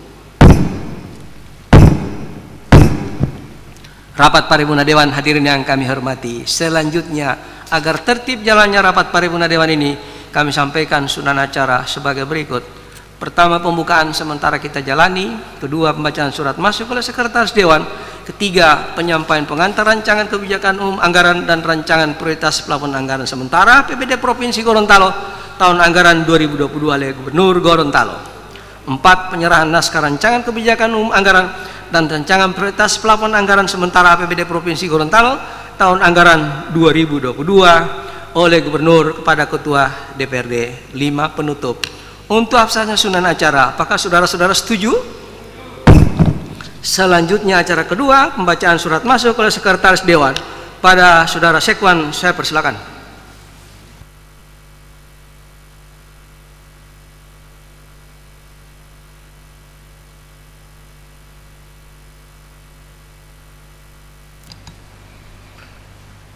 Rapat paripurna dewan hadirin yang kami hormati, selanjutnya agar tertib jalannya rapat paripurna dewan ini kami sampaikan susunan acara sebagai berikut. Pertama, pembukaan sementara kita jalani. Kedua, pembacaan surat masuk oleh Sekretaris Dewan. Ketiga, penyampaian pengantar rancangan kebijakan umum anggaran dan rancangan prioritas plafon anggaran sementara APBD Provinsi Gorontalo tahun anggaran 2022 oleh Gubernur Gorontalo. 4, penyerahan naskah rancangan kebijakan umum anggaran dan rancangan prioritas plafon anggaran sementara APBD Provinsi Gorontalo tahun anggaran 2022 oleh Gubernur kepada Ketua DPRD. 5, penutup. Untuk absennya susunan acara, apakah saudara-saudara setuju? Selanjutnya acara kedua, pembacaan surat masuk oleh Sekretaris Dewan. Pada saudara Sekwan, saya persilakan.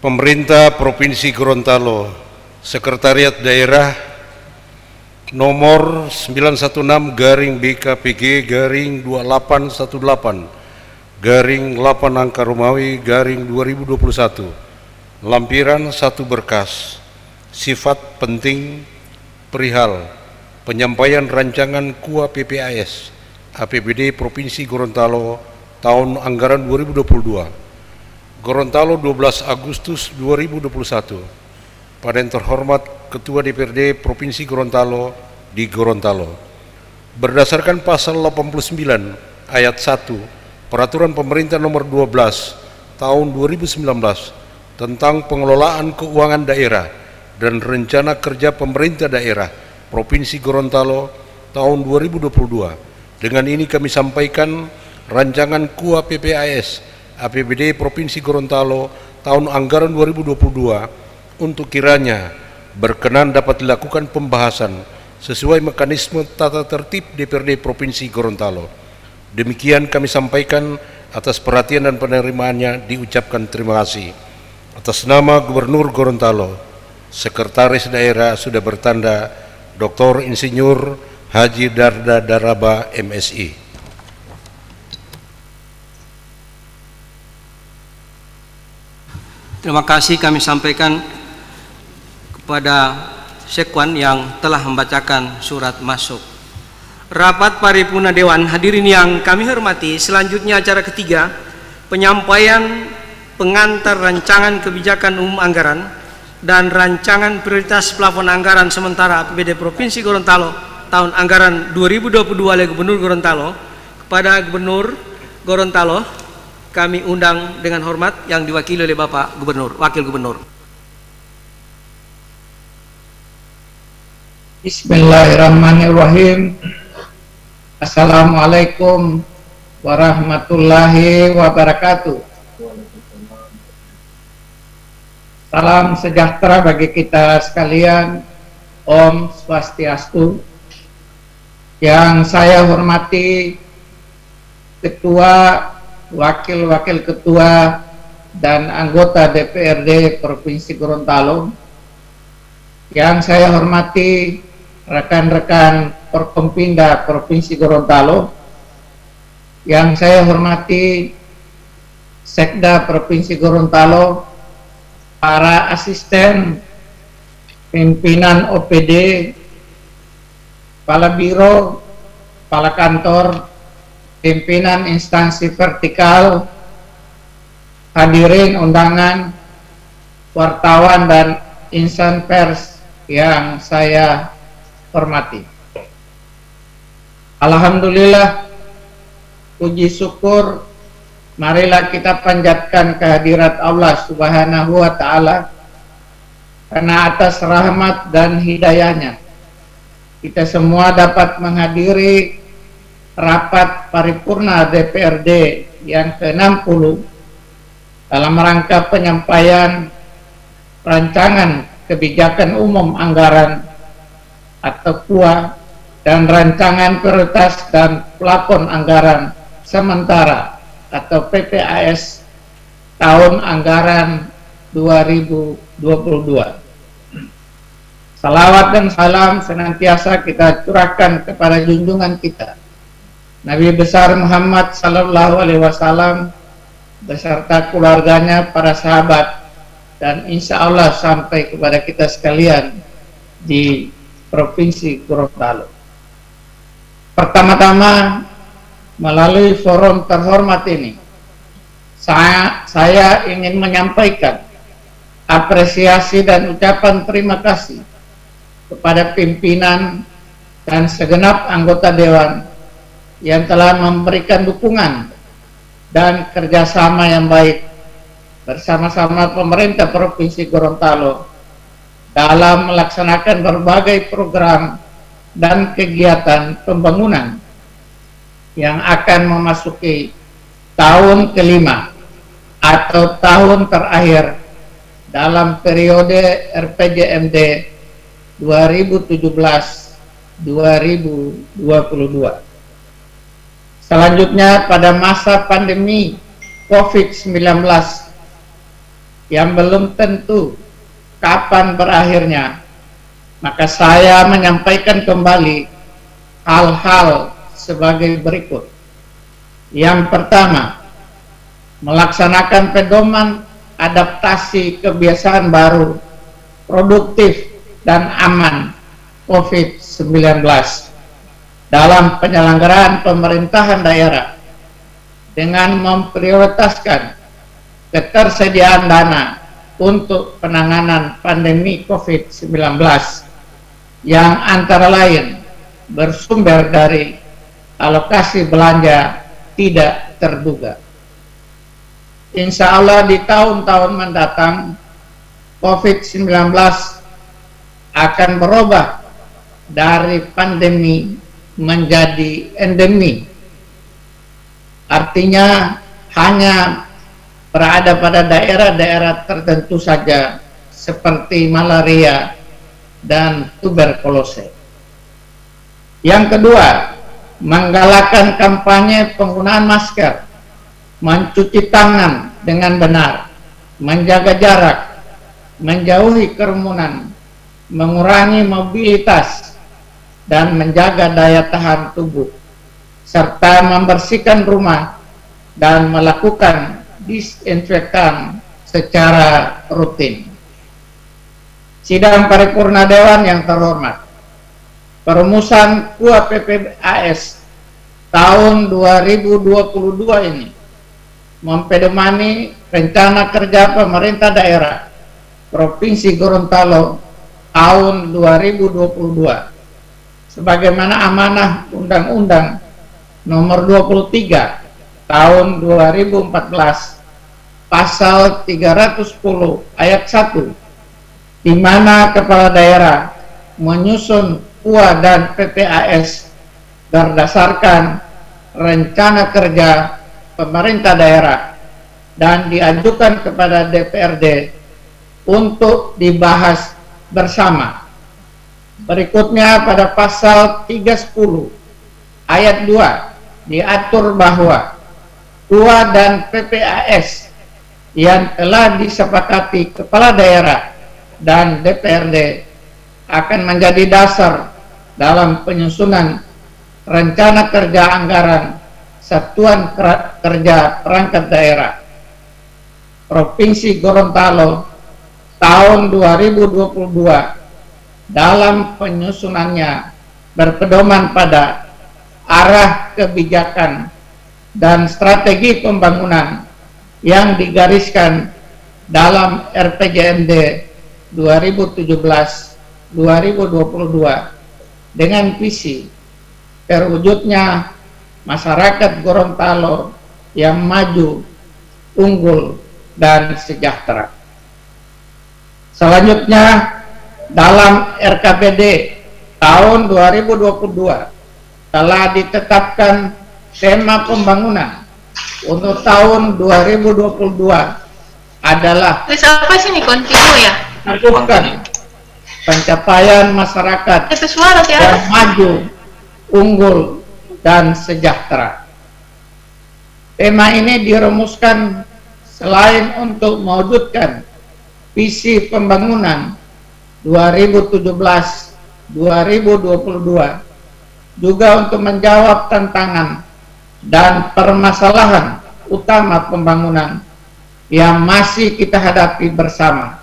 Pemerintah Provinsi Gorontalo, Sekretariat Daerah nomor 916/BKPG/2818 garing 8 angka Romawi garing 2021, lampiran 1 berkas, sifat penting perihal penyampaian rancangan KUA PPAS APBD Provinsi Gorontalo tahun anggaran 2022, Gorontalo 12 Agustus 2021. Pada yang terhormat Ketua DPRD Provinsi Gorontalo di Gorontalo, berdasarkan pasal 89 ayat 1 Peraturan Pemerintah Nomor 12 Tahun 2019 tentang pengelolaan keuangan daerah dan rencana kerja pemerintah daerah Provinsi Gorontalo tahun 2022. Dengan ini kami sampaikan rancangan KUA PPAS APBD Provinsi Gorontalo tahun anggaran 2022 untuk kiranya berkenan dapat dilakukan pembahasan sesuai mekanisme tata tertib DPRD Provinsi Gorontalo. Demikian kami sampaikan, atas perhatian dan penerimaannya diucapkan terima kasih. Atas nama Gubernur Gorontalo, Sekretaris Daerah sudah bertanda Dr. Insinyur Haji Darda Daraba MSI. Terima kasih kami sampaikan kepada Sekwan yang telah membacakan surat masuk. Rapat Paripurna Dewan, hadirin yang kami hormati, selanjutnya acara ketiga, penyampaian pengantar rancangan kebijakan umum anggaran dan rancangan prioritas plafon anggaran sementara APBD Provinsi Gorontalo tahun anggaran 2022 oleh Gubernur Gorontalo. Kepada Gubernur Gorontalo kami undang dengan hormat yang diwakili oleh Bapak Gubernur, Wakil Gubernur. Bismillahirrahmanirrahim. Assalamualaikum warahmatullahi wabarakatuh. Salam sejahtera bagi kita sekalian. Om Swastiastu. Yang saya hormati Ketua, Wakil-Wakil Ketua, dan anggota DPRD Provinsi Gorontalo. Yang saya hormati rekan-rekan Forkompinda Provinsi Gorontalo, yang saya hormati Sekda Provinsi Gorontalo, para asisten, pimpinan OPD, kepala biro, kepala kantor, pimpinan instansi vertikal, hadirin undangan, wartawan dan insan pers yang saya hormati. Alhamdulillah, puji syukur, marilah kita panjatkan kehadirat Allah Subhanahu wa Ta'ala, karena atas rahmat dan hidayahnya kita semua dapat menghadiri rapat paripurna DPRD yang ke-60 dalam rangka penyampaian rancangan kebijakan umum anggaran atau KUA dan rancangan prioritas dan plafon anggaran sementara atau PPAS tahun anggaran 2022. Salawat dan salam senantiasa kita curahkan kepada junjungan kita Nabi besar Muhammad sallallahu alaihi wasallam beserta keluarganya, para sahabat, dan insya Allah sampai kepada kita sekalian di Provinsi Gorontalo. Pertama-tama, melalui forum terhormat ini, saya ingin menyampaikan apresiasi dan ucapan terima kasih kepada pimpinan dan segenap anggota Dewan yang telah memberikan dukungan dan kerjasama yang baik bersama-sama pemerintah Provinsi Gorontalo dalam melaksanakan berbagai program dan kegiatan pembangunan yang akan memasuki tahun kelima atau tahun terakhir dalam periode RPJMD 2017-2022. Selanjutnya, pada masa pandemi COVID-19 yang belum tentu kapan berakhirnya, maka saya menyampaikan kembali hal-hal sebagai berikut. Yang pertama, melaksanakan pedoman adaptasi kebiasaan baru, produktif dan aman COVID-19 dalam penyelenggaraan pemerintahan daerah dengan memprioritaskan ketersediaan dana untuk penanganan pandemi COVID-19 yang antara lain bersumber dari alokasi belanja tidak terduga. Insya Allah di tahun-tahun mendatang COVID-19 akan berubah dari pandemi menjadi endemi. Artinya hanya berada pada daerah-daerah tertentu saja seperti malaria dan tuberkulose. Yang kedua, menggalakkan kampanye penggunaan masker, mencuci tangan dengan benar, menjaga jarak, menjauhi kerumunan, mengurangi mobilitas, dan menjaga daya tahan tubuh, serta membersihkan rumah dan melakukan disinfektan secara rutin. Sidang paripurna Dewan yang terhormat, perumusan KUA PPAS tahun 2022 ini mempedomani rencana kerja pemerintah daerah Provinsi Gorontalo tahun 2022 sebagaimana amanah Undang-Undang Nomor 23 tahun 2014 pasal 310 ayat 1, di mana kepala daerah menyusun KUA dan PPAS berdasarkan rencana kerja pemerintah daerah dan diajukan kepada DPRD untuk dibahas bersama. Berikutnya pada pasal 310 ayat 2 diatur bahwa KUA dan PPAS yang telah disepakati kepala daerah dan DPRD akan menjadi dasar dalam penyusunan rencana kerja anggaran Satuan Kerja Perangkat Daerah Provinsi Gorontalo tahun 2022 dalam penyusunannya berpedoman pada arah kebijakan dan strategi pembangunan yang digariskan dalam RPJMD 2017-2022 dengan visi terwujudnya masyarakat Gorontalo yang maju, unggul, dan sejahtera. Selanjutnya, dalam RKPD tahun 2022 telah ditetapkan tema pembangunan untuk tahun 2022 adalah apa sih nih kontinu ya? Bukan pencapaian masyarakat yang maju, unggul, dan sejahtera. Tema ini dirumuskan selain untuk mewujudkan visi pembangunan 2017-2022 juga untuk menjawab tantangan dan permasalahan utama pembangunan yang masih kita hadapi bersama,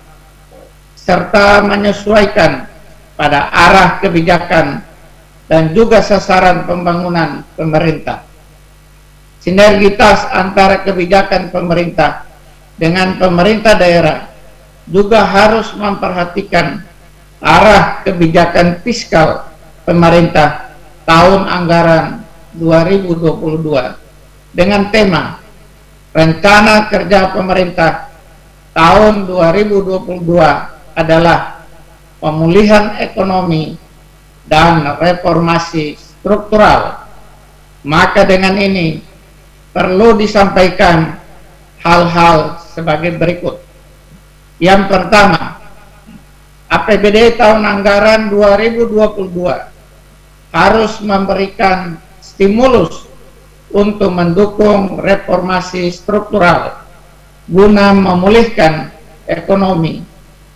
serta menyesuaikan pada arah kebijakan dan juga sasaran pembangunan pemerintah. Sinergitas antara kebijakan pemerintah dengan pemerintah daerah juga harus memperhatikan arah kebijakan fiskal pemerintah tahun anggaran 2022 dengan tema Rencana Kerja Pemerintah tahun 2022 adalah pemulihan ekonomi dan reformasi struktural. Maka dengan ini perlu disampaikan hal-hal sebagai berikut. Yang pertama, APBD tahun anggaran 2022 harus memberikan stimulus untuk mendukung reformasi struktural guna memulihkan ekonomi,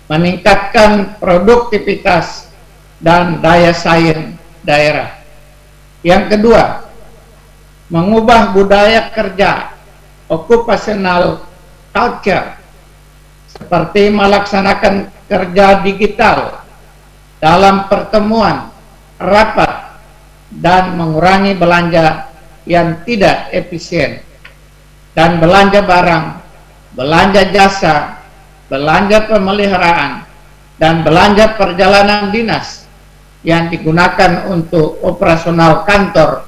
meningkatkan produktivitas dan daya saing daerah. Yang kedua, mengubah budaya kerja occupational culture, seperti melaksanakan kerja digital dalam pertemuan, rapat, dan mengurangi belanja yang tidak efisien, dan belanja barang, belanja jasa, belanja pemeliharaan, dan belanja perjalanan dinas yang digunakan untuk operasional kantor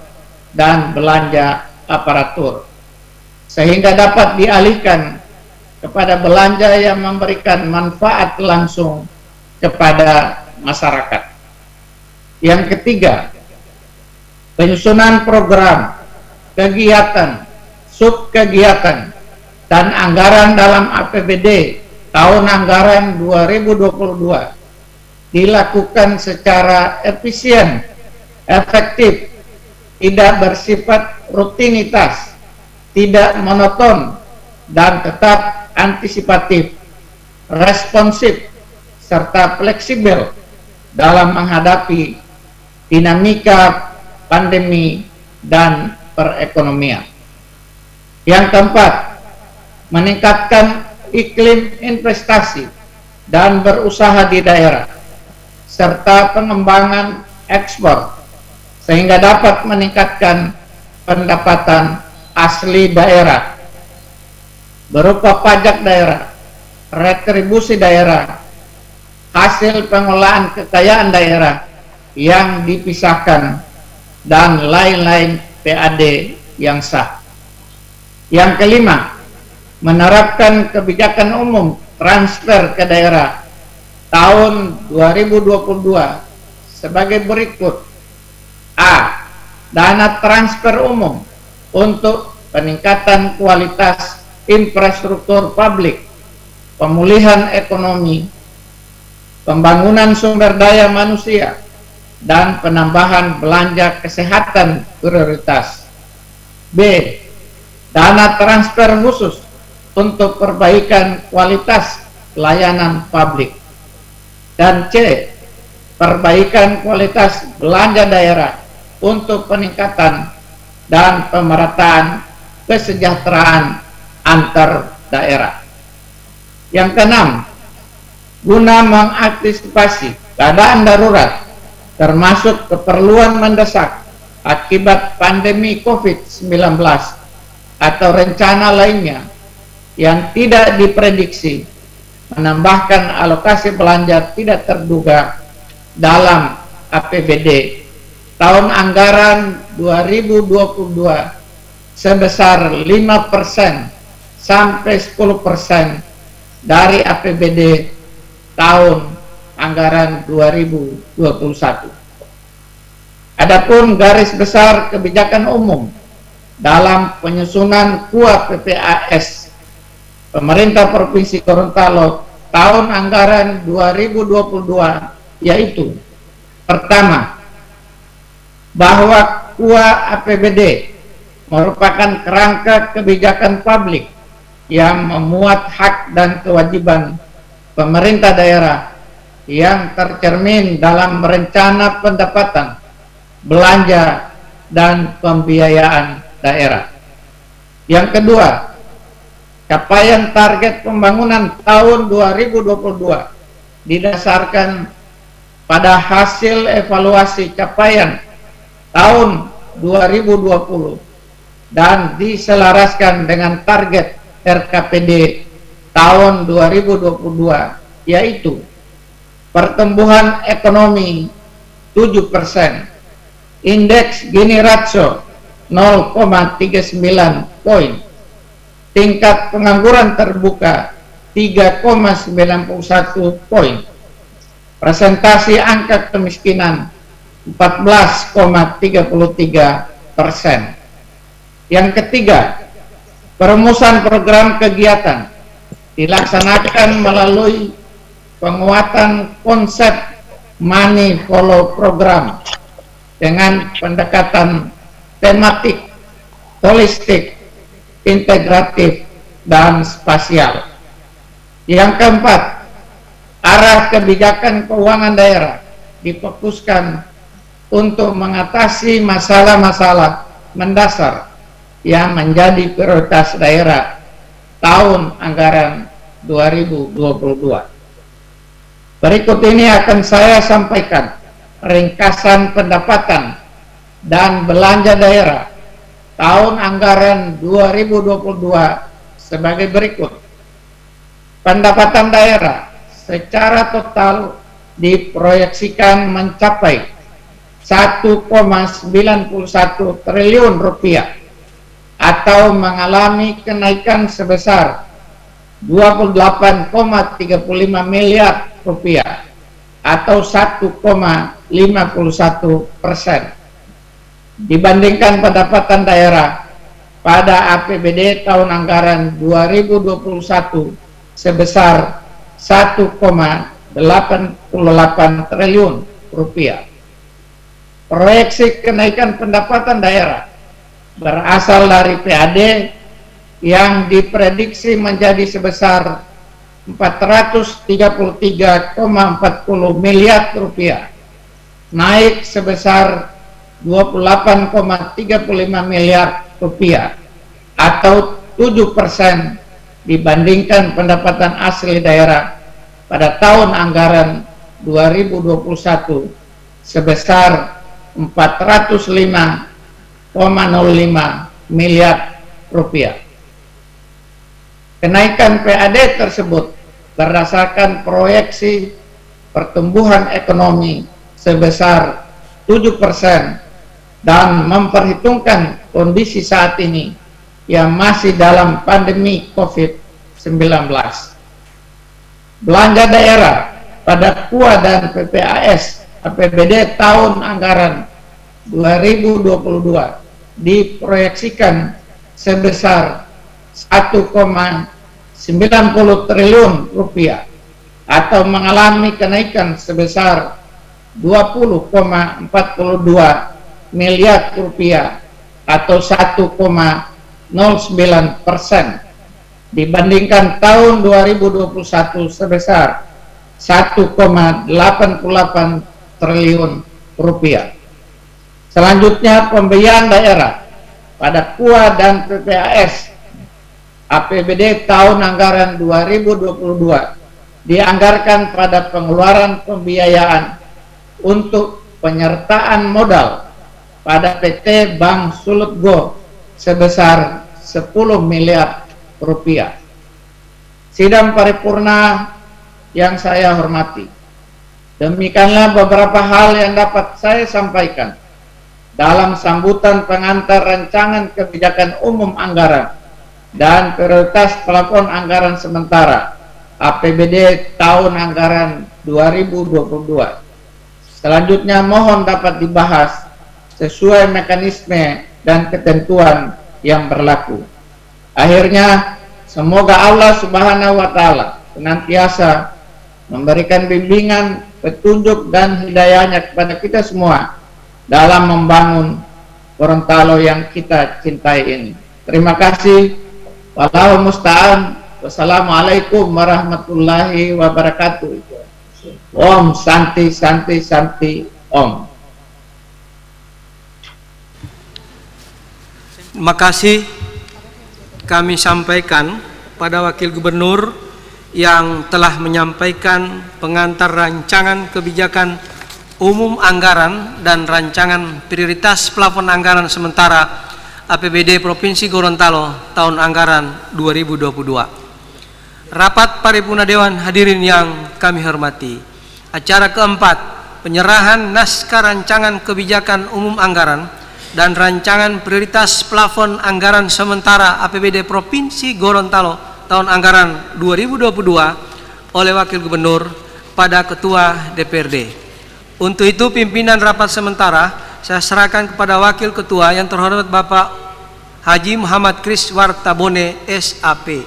dan belanja aparatur, sehingga dapat dialihkan kepada belanja yang memberikan manfaat langsung kepada masyarakat. Yang ketiga, penyusunan program, kegiatan, subkegiatan, dan anggaran dalam APBD tahun anggaran 2022 dilakukan secara efisien, efektif, tidak bersifat rutinitas, tidak monoton, dan tetap antisipatif, responsif, serta fleksibel dalam menghadapi dinamika pandemi dan perekonomian. Yang keempat, meningkatkan iklim investasi dan berusaha di daerah, serta pengembangan ekspor, sehingga dapat meningkatkan pendapatan asli daerah berupa pajak daerah, retribusi daerah, hasil pengelolaan kekayaan daerah yang dipisahkan, dan lain-lain PAD yang sah. Yang kelima, menerapkan kebijakan umum transfer ke daerah tahun 2022 sebagai berikut. A. Dana transfer umum untuk peningkatan kualitas infrastruktur publik, pemulihan ekonomi, pembangunan sumber daya manusia, dan penambahan belanja kesehatan prioritas. B. Dana transfer khusus untuk perbaikan kualitas pelayanan publik. Dan C. Perbaikan kualitas belanja daerah untuk peningkatan dan pemerataan kesejahteraan antar daerah. Yang keenam, guna mengantisipasi keadaan darurat termasuk keperluan mendesak akibat pandemi COVID-19 atau rencana lainnya yang tidak diprediksi, menambahkan alokasi belanja tidak terduga dalam APBD tahun anggaran 2022 sebesar 5% sampai 10% dari APBD tahun anggaran 2021. Adapun garis besar kebijakan umum dalam penyusunan KUA PPAS Pemerintah Provinsi Gorontalo tahun anggaran 2022 yaitu: pertama, bahwa KUA APBD merupakan kerangka kebijakan publik yang memuat hak dan kewajiban pemerintah daerah yang tercermin dalam rencana pendapatan, belanja, dan pembiayaan daerah. Yang kedua, capaian target pembangunan tahun 2022 didasarkan pada hasil evaluasi capaian tahun 2020 dan diselaraskan dengan target RKPD tahun 2022, yaitu pertumbuhan ekonomi 7%, indeks Gini ratio 0,39 poin, tingkat pengangguran terbuka 3,91 poin, presentasi angka kemiskinan 14,33%. Yang ketiga, perumusan program kegiatan dilaksanakan melalui penguatan konsep money follow program dengan pendekatan tematik, holistik, integratif, dan spasial. Yang keempat, arah kebijakan keuangan daerah difokuskan untuk mengatasi masalah-masalah mendasar yang menjadi prioritas daerah tahun anggaran 2022. Berikut ini akan saya sampaikan ringkasan pendapatan dan belanja daerah tahun anggaran 2022 sebagai berikut. Pendapatan daerah secara total diproyeksikan mencapai 1,91 triliun rupiah atau mengalami kenaikan sebesar 28,35 miliar rupiah atau 1,51% dibandingkan pendapatan daerah pada APBD tahun anggaran 2021 sebesar 1,88 triliun rupiah. Proyeksi kenaikan pendapatan daerah berasal dari PAD yang diprediksi menjadi sebesar 433,40 miliar rupiah, naik sebesar 28,35 miliar rupiah atau 7% dibandingkan pendapatan asli daerah pada tahun anggaran 2021 sebesar 405,05 miliar rupiah. Kenaikan PAD tersebut berdasarkan proyeksi pertumbuhan ekonomi sebesar 7% dan memperhitungkan kondisi saat ini yang masih dalam pandemi COVID-19. Belanja daerah pada KUA dan PPAS APBD tahun anggaran 2022 diproyeksikan sebesar 1,90 triliun rupiah atau mengalami kenaikan sebesar 20,42 miliar rupiah atau 1,09% dibandingkan tahun 2021 sebesar 1,88 triliun rupiah. Selanjutnya, pembiayaan daerah pada KUA dan PPAS APBD tahun anggaran 2022 dianggarkan pada pengeluaran pembiayaan untuk penyertaan modal pada PT Bank Sulutgo sebesar 10 miliar rupiah. Sidang paripurna yang saya hormati, demikianlah beberapa hal yang dapat saya sampaikan dalam sambutan pengantar rancangan kebijakan umum anggaran dan prioritas plafon anggaran sementara APBD tahun anggaran 2022. Selanjutnya mohon dapat dibahas sesuai mekanisme dan ketentuan yang berlaku. Akhirnya, semoga Allah Subhanahu wa Ta'ala senantiasa memberikan bimbingan, petunjuk dan hidayahnya kepada kita semua dalam membangun Gorontalo yang kita cintai ini. Terima kasih. Wallahu musta'an. Wassalamualaikum warahmatullahi wabarakatuh. Om Santi Santi Santi Om. Terima kasih kami sampaikan pada Wakil Gubernur yang telah menyampaikan pengantar rancangan kebijakan umum anggaran dan rancangan prioritas plafon anggaran sementara APBD Provinsi Gorontalo tahun anggaran 2022. Rapat Paripurna Dewan hadirin yang kami hormati. Acara keempat, penyerahan naskah rancangan kebijakan umum anggaran dan rancangan prioritas plafon anggaran sementara APBD Provinsi Gorontalo tahun anggaran 2022 oleh Wakil Gubernur pada Ketua DPRD. Untuk itu pimpinan rapat sementara saya serahkan kepada Wakil Ketua yang terhormat Bapak Haji Muhammad Kris Wartabone SAP.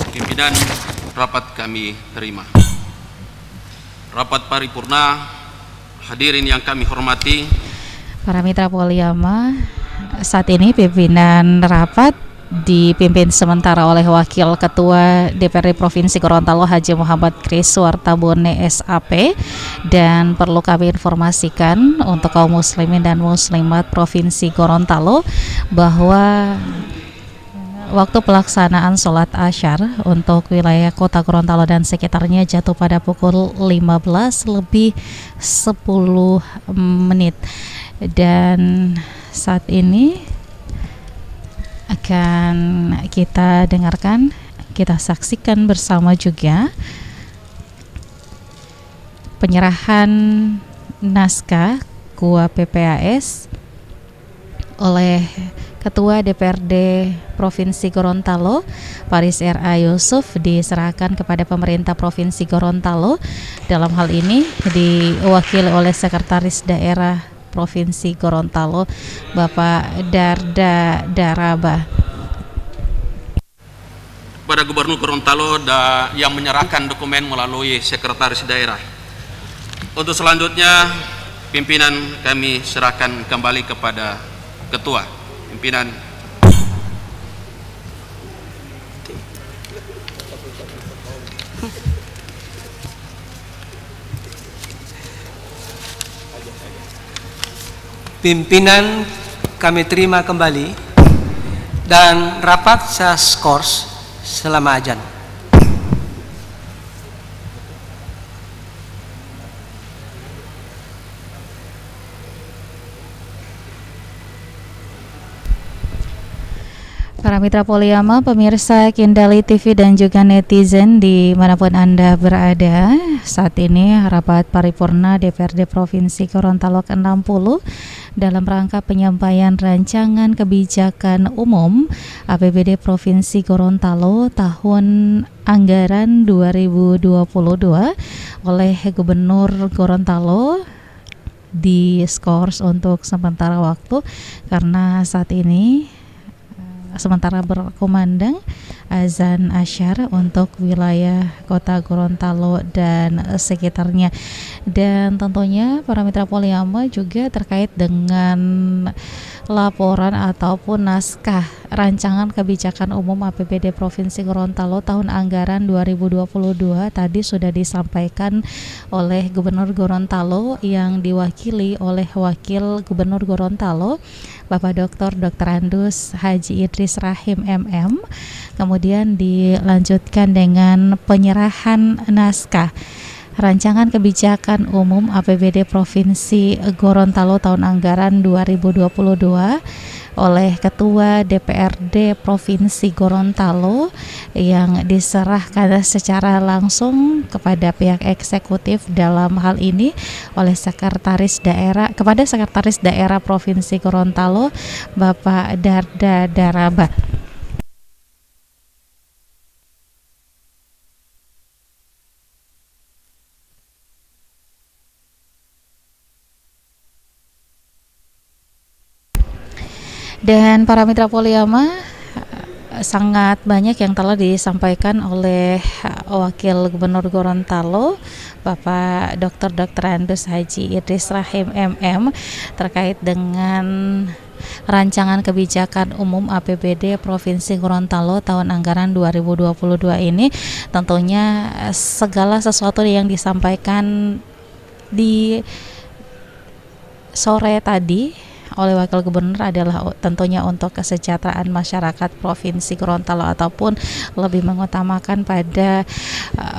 Pimpinan rapat kami terima. Rapat paripurna, hadirin yang kami hormati. Para mitra Poliyama, saat ini pimpinan rapat dipimpin sementara oleh Wakil Ketua DPRD Provinsi Gorontalo Haji Muhammad Kris Wartabone SAP. Dan perlu kami informasikan untuk kaum muslimin dan muslimat Provinsi Gorontalo bahwa waktu pelaksanaan sholat asyar untuk wilayah kota Gorontalo dan sekitarnya jatuh pada pukul 15 lebih 10 menit. Dan saat ini akan kita dengarkan, kita saksikan bersama juga penyerahan naskah KUA PPAS oleh Ketua DPRD Provinsi Gorontalo Paris R.A. Yusuf diserahkan kepada pemerintah Provinsi Gorontalo. Dalam hal ini diwakili oleh Sekretaris Daerah Provinsi Gorontalo Bapak Darda Daraba. Pada Gubernur Gorontalo yang menyerahkan dokumen melalui Sekretaris Daerah. Untuk selanjutnya pimpinan kami serahkan kembali kepada Ketua Pimpinan. Pimpinan kami terima kembali dan rapat saya skors selama ajan. Para mitra Poliama, pemirsa Kendali TV dan juga netizen dimanapun Anda berada, saat ini rapat paripurna DPRD Provinsi Gorontalo ke-60 dalam rangka penyampaian rancangan kebijakan umum APBD Provinsi Gorontalo tahun anggaran 2022 oleh Gubernur Gorontalo diskors untuk sementara waktu karena saat ini sementara berkumandang azan asyar untuk wilayah kota Gorontalo dan sekitarnya. Dan tentunya para mitra Poliama juga terkait dengan laporan ataupun naskah rancangan kebijakan umum APBD Provinsi Gorontalo tahun anggaran 2022 tadi sudah disampaikan oleh Gubernur Gorontalo yang diwakili oleh Wakil Gubernur Gorontalo Bapak Dr. Andus Haji Idris Rahim MM. Kemudian dilanjutkan dengan penyerahan naskah rancangan kebijakan umum APBD Provinsi Gorontalo tahun anggaran 2022 oleh Ketua DPRD Provinsi Gorontalo yang diserahkan secara langsung kepada pihak eksekutif dalam hal ini oleh Sekretaris Daerah kepada Sekretaris Daerah Provinsi Gorontalo Bapak Darda Daraba. Dan para mitra Poliama, sangat banyak yang telah disampaikan oleh Wakil Gubernur Gorontalo Bapak Dr. Andus Haji Idris Rahim MM terkait dengan rancangan kebijakan umum APBD Provinsi Gorontalo tahun anggaran 2022 ini. Tentunya segala sesuatu yang disampaikan di sore tadi oleh Wakil Gubernur adalah tentunya untuk kesejahteraan masyarakat Provinsi Gorontalo ataupun lebih mengutamakan pada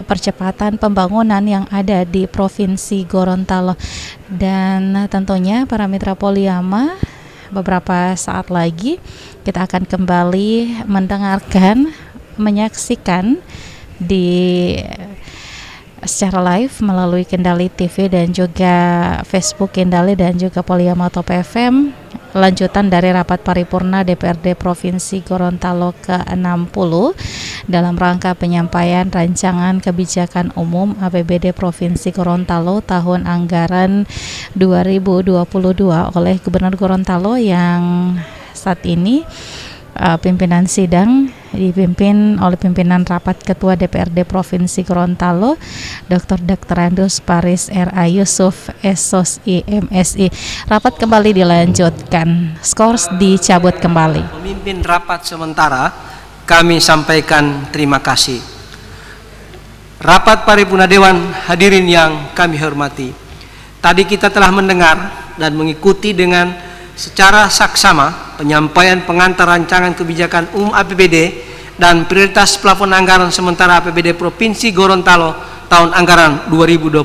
percepatan pembangunan yang ada di Provinsi Gorontalo. Dan tentunya para mitra Poliama, beberapa saat lagi kita akan kembali mendengarkan, menyaksikan di secara live melalui Kendali TV dan juga Facebook Kendali dan juga Poliama Top FM lanjutan dari rapat paripurna DPRD Provinsi Gorontalo ke-60 dalam rangka penyampaian rancangan kebijakan umum APBD Provinsi Gorontalo tahun anggaran 2022 oleh Gubernur Gorontalo yang saat ini pimpinan sidang dipimpin oleh pimpinan rapat Ketua DPRD Provinsi Gorontalo, Dr. Andus Paris R.A. Yusuf, SOSI MSI. Rapat kembali dilanjutkan. Skor dicabut kembali. Pemimpin rapat sementara, kami sampaikan terima kasih. Rapat Paripurna Dewan, hadirin yang kami hormati. Tadi kita telah mendengar dan mengikuti dengan secara saksama penyampaian pengantar rancangan kebijakan umum APBD dan prioritas plafon anggaran sementara APBD Provinsi Gorontalo tahun anggaran 2022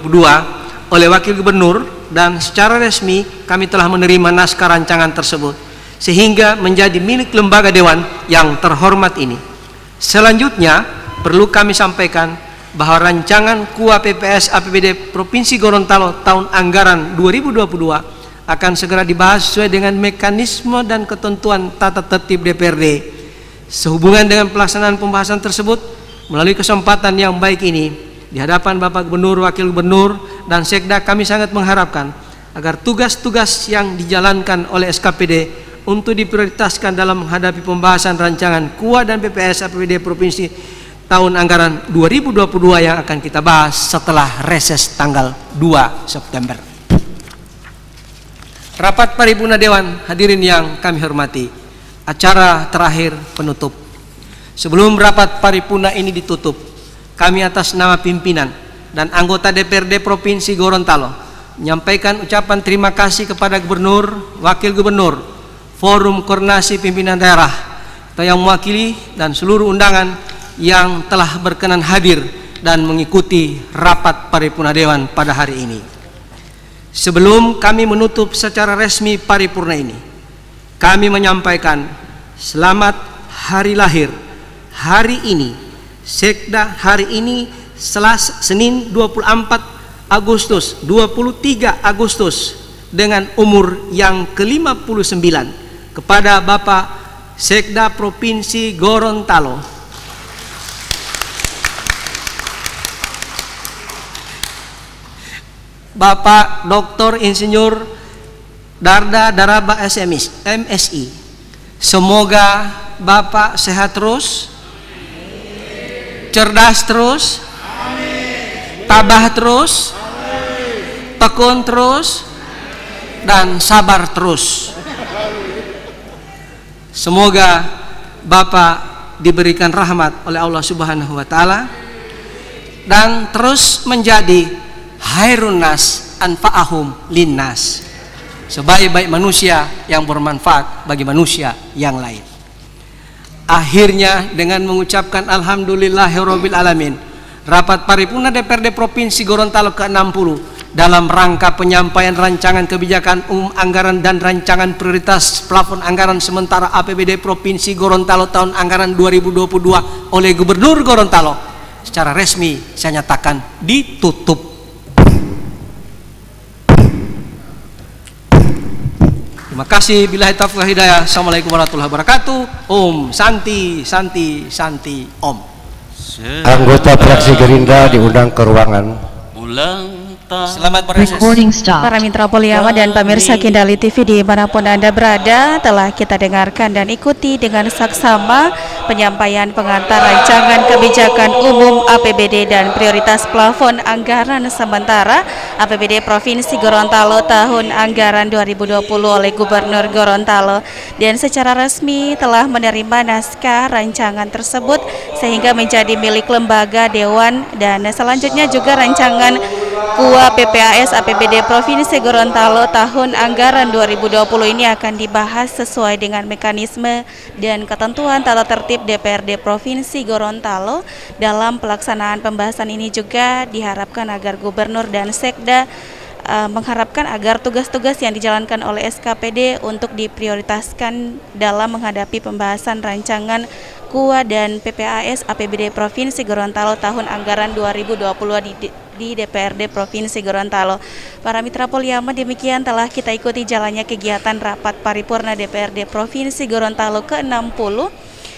oleh Wakil Gubernur, dan secara resmi kami telah menerima naskah rancangan tersebut sehingga menjadi milik lembaga dewan yang terhormat ini. Selanjutnya perlu kami sampaikan bahwa rancangan KUA PPS APBD Provinsi Gorontalo tahun anggaran 2022 akan segera dibahas sesuai dengan mekanisme dan ketentuan tata tertib DPRD. Sehubungan dengan pelaksanaan pembahasan tersebut, melalui kesempatan yang baik ini, di hadapan Bapak Gubernur, Wakil Gubernur, dan Sekda, kami sangat mengharapkan agar tugas-tugas yang dijalankan oleh SKPD untuk diprioritaskan dalam menghadapi pembahasan rancangan KUA dan PPS APBD Provinsi tahun anggaran 2022 yang akan kita bahas setelah reses tanggal 2 September. Rapat Paripurna Dewan, hadirin yang kami hormati, acara terakhir penutup. Sebelum rapat paripurna ini ditutup, kami atas nama pimpinan dan anggota DPRD Provinsi Gorontalo menyampaikan ucapan terima kasih kepada Gubernur, Wakil Gubernur, Forum Koordinasi Pimpinan Daerah atau yang mewakili, dan seluruh undangan yang telah berkenan hadir dan mengikuti rapat Paripurna Dewan pada hari ini. Sebelum kami menutup secara resmi paripurna ini, kami menyampaikan selamat hari lahir hari ini, Sekda hari ini Selasa, Senin 24 Agustus 23 Agustus dengan umur yang ke-59 kepada Bapak Sekda Provinsi Gorontalo, Bapak Dr. Insinyur Darda Daraba MSI. Semoga Bapak sehat terus, cerdas terus, tabah terus, tekun terus, dan sabar terus. Semoga Bapak diberikan rahmat oleh Allah Subhanahu wa Ta'ala dan terus menjadi khairun nas anfa'ahum linnas, sebaik-baik manusia yang bermanfaat bagi manusia yang lain. Akhirnya dengan mengucapkan alhamdulillahirabbil alamin, rapat paripurna DPRD Provinsi Gorontalo ke-60 dalam rangka penyampaian rancangan kebijakan umum anggaran dan rancangan prioritas plafon anggaran sementara APBD Provinsi Gorontalo tahun anggaran 2022 oleh Gubernur Gorontalo secara resmi saya nyatakan ditutup. Terima kasih. Billahi taufiq wal hidayah. Assalamualaikum warahmatullahi wabarakatuh. Om Santi Santi Santi Om. Anggota fraksi Gerindra diundang ke ruangan. Selamat Recording stop. Para mitra Poliama dan pemirsa Kendali TV dimanapun Anda berada, telah kita dengarkan dan ikuti dengan saksama penyampaian pengantar rancangan kebijakan umum APBD dan prioritas plafon anggaran sementara APBD Provinsi Gorontalo tahun anggaran 2020 oleh Gubernur Gorontalo, dan secara resmi telah menerima naskah rancangan tersebut sehingga menjadi milik lembaga dewan, dan selanjutnya juga rancangan KUA PPAS APBD Provinsi Gorontalo tahun anggaran 2020 ini akan dibahas sesuai dengan mekanisme dan ketentuan tata tertib DPRD Provinsi Gorontalo. Dalam pelaksanaan pembahasan ini juga diharapkan agar Gubernur dan Sekda mengharapkan agar tugas-tugas yang dijalankan oleh SKPD untuk diprioritaskan dalam menghadapi pembahasan rancangan KUA dan PPAS APBD Provinsi Gorontalo tahun anggaran 2020 di DPRD Provinsi Gorontalo. Para mitra Poliama, demikian telah kita ikuti jalannya kegiatan rapat paripurna DPRD Provinsi Gorontalo ke-60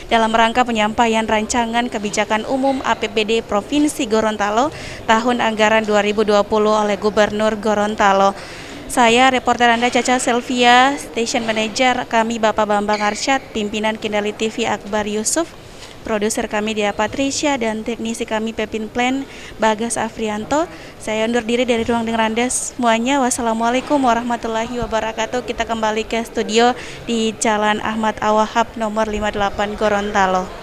dalam rangka penyampaian rancangan kebijakan umum APBD Provinsi Gorontalo tahun anggaran 2020 oleh Gubernur Gorontalo. Saya reporter Anda Caca Selvia, Station Manager kami Bapak Bambang Arsyad, pimpinan Kendali TV Akbar Yusuf, produser kami Dia Patricia, dan teknisi kami Pepin Plan Bagas Afrianto. Saya undur diri dari ruang dengar Anda semuanya. Wassalamualaikum warahmatullahi wabarakatuh. Kita kembali ke studio di Jalan Ahmad Awahab nomor 58 Gorontalo.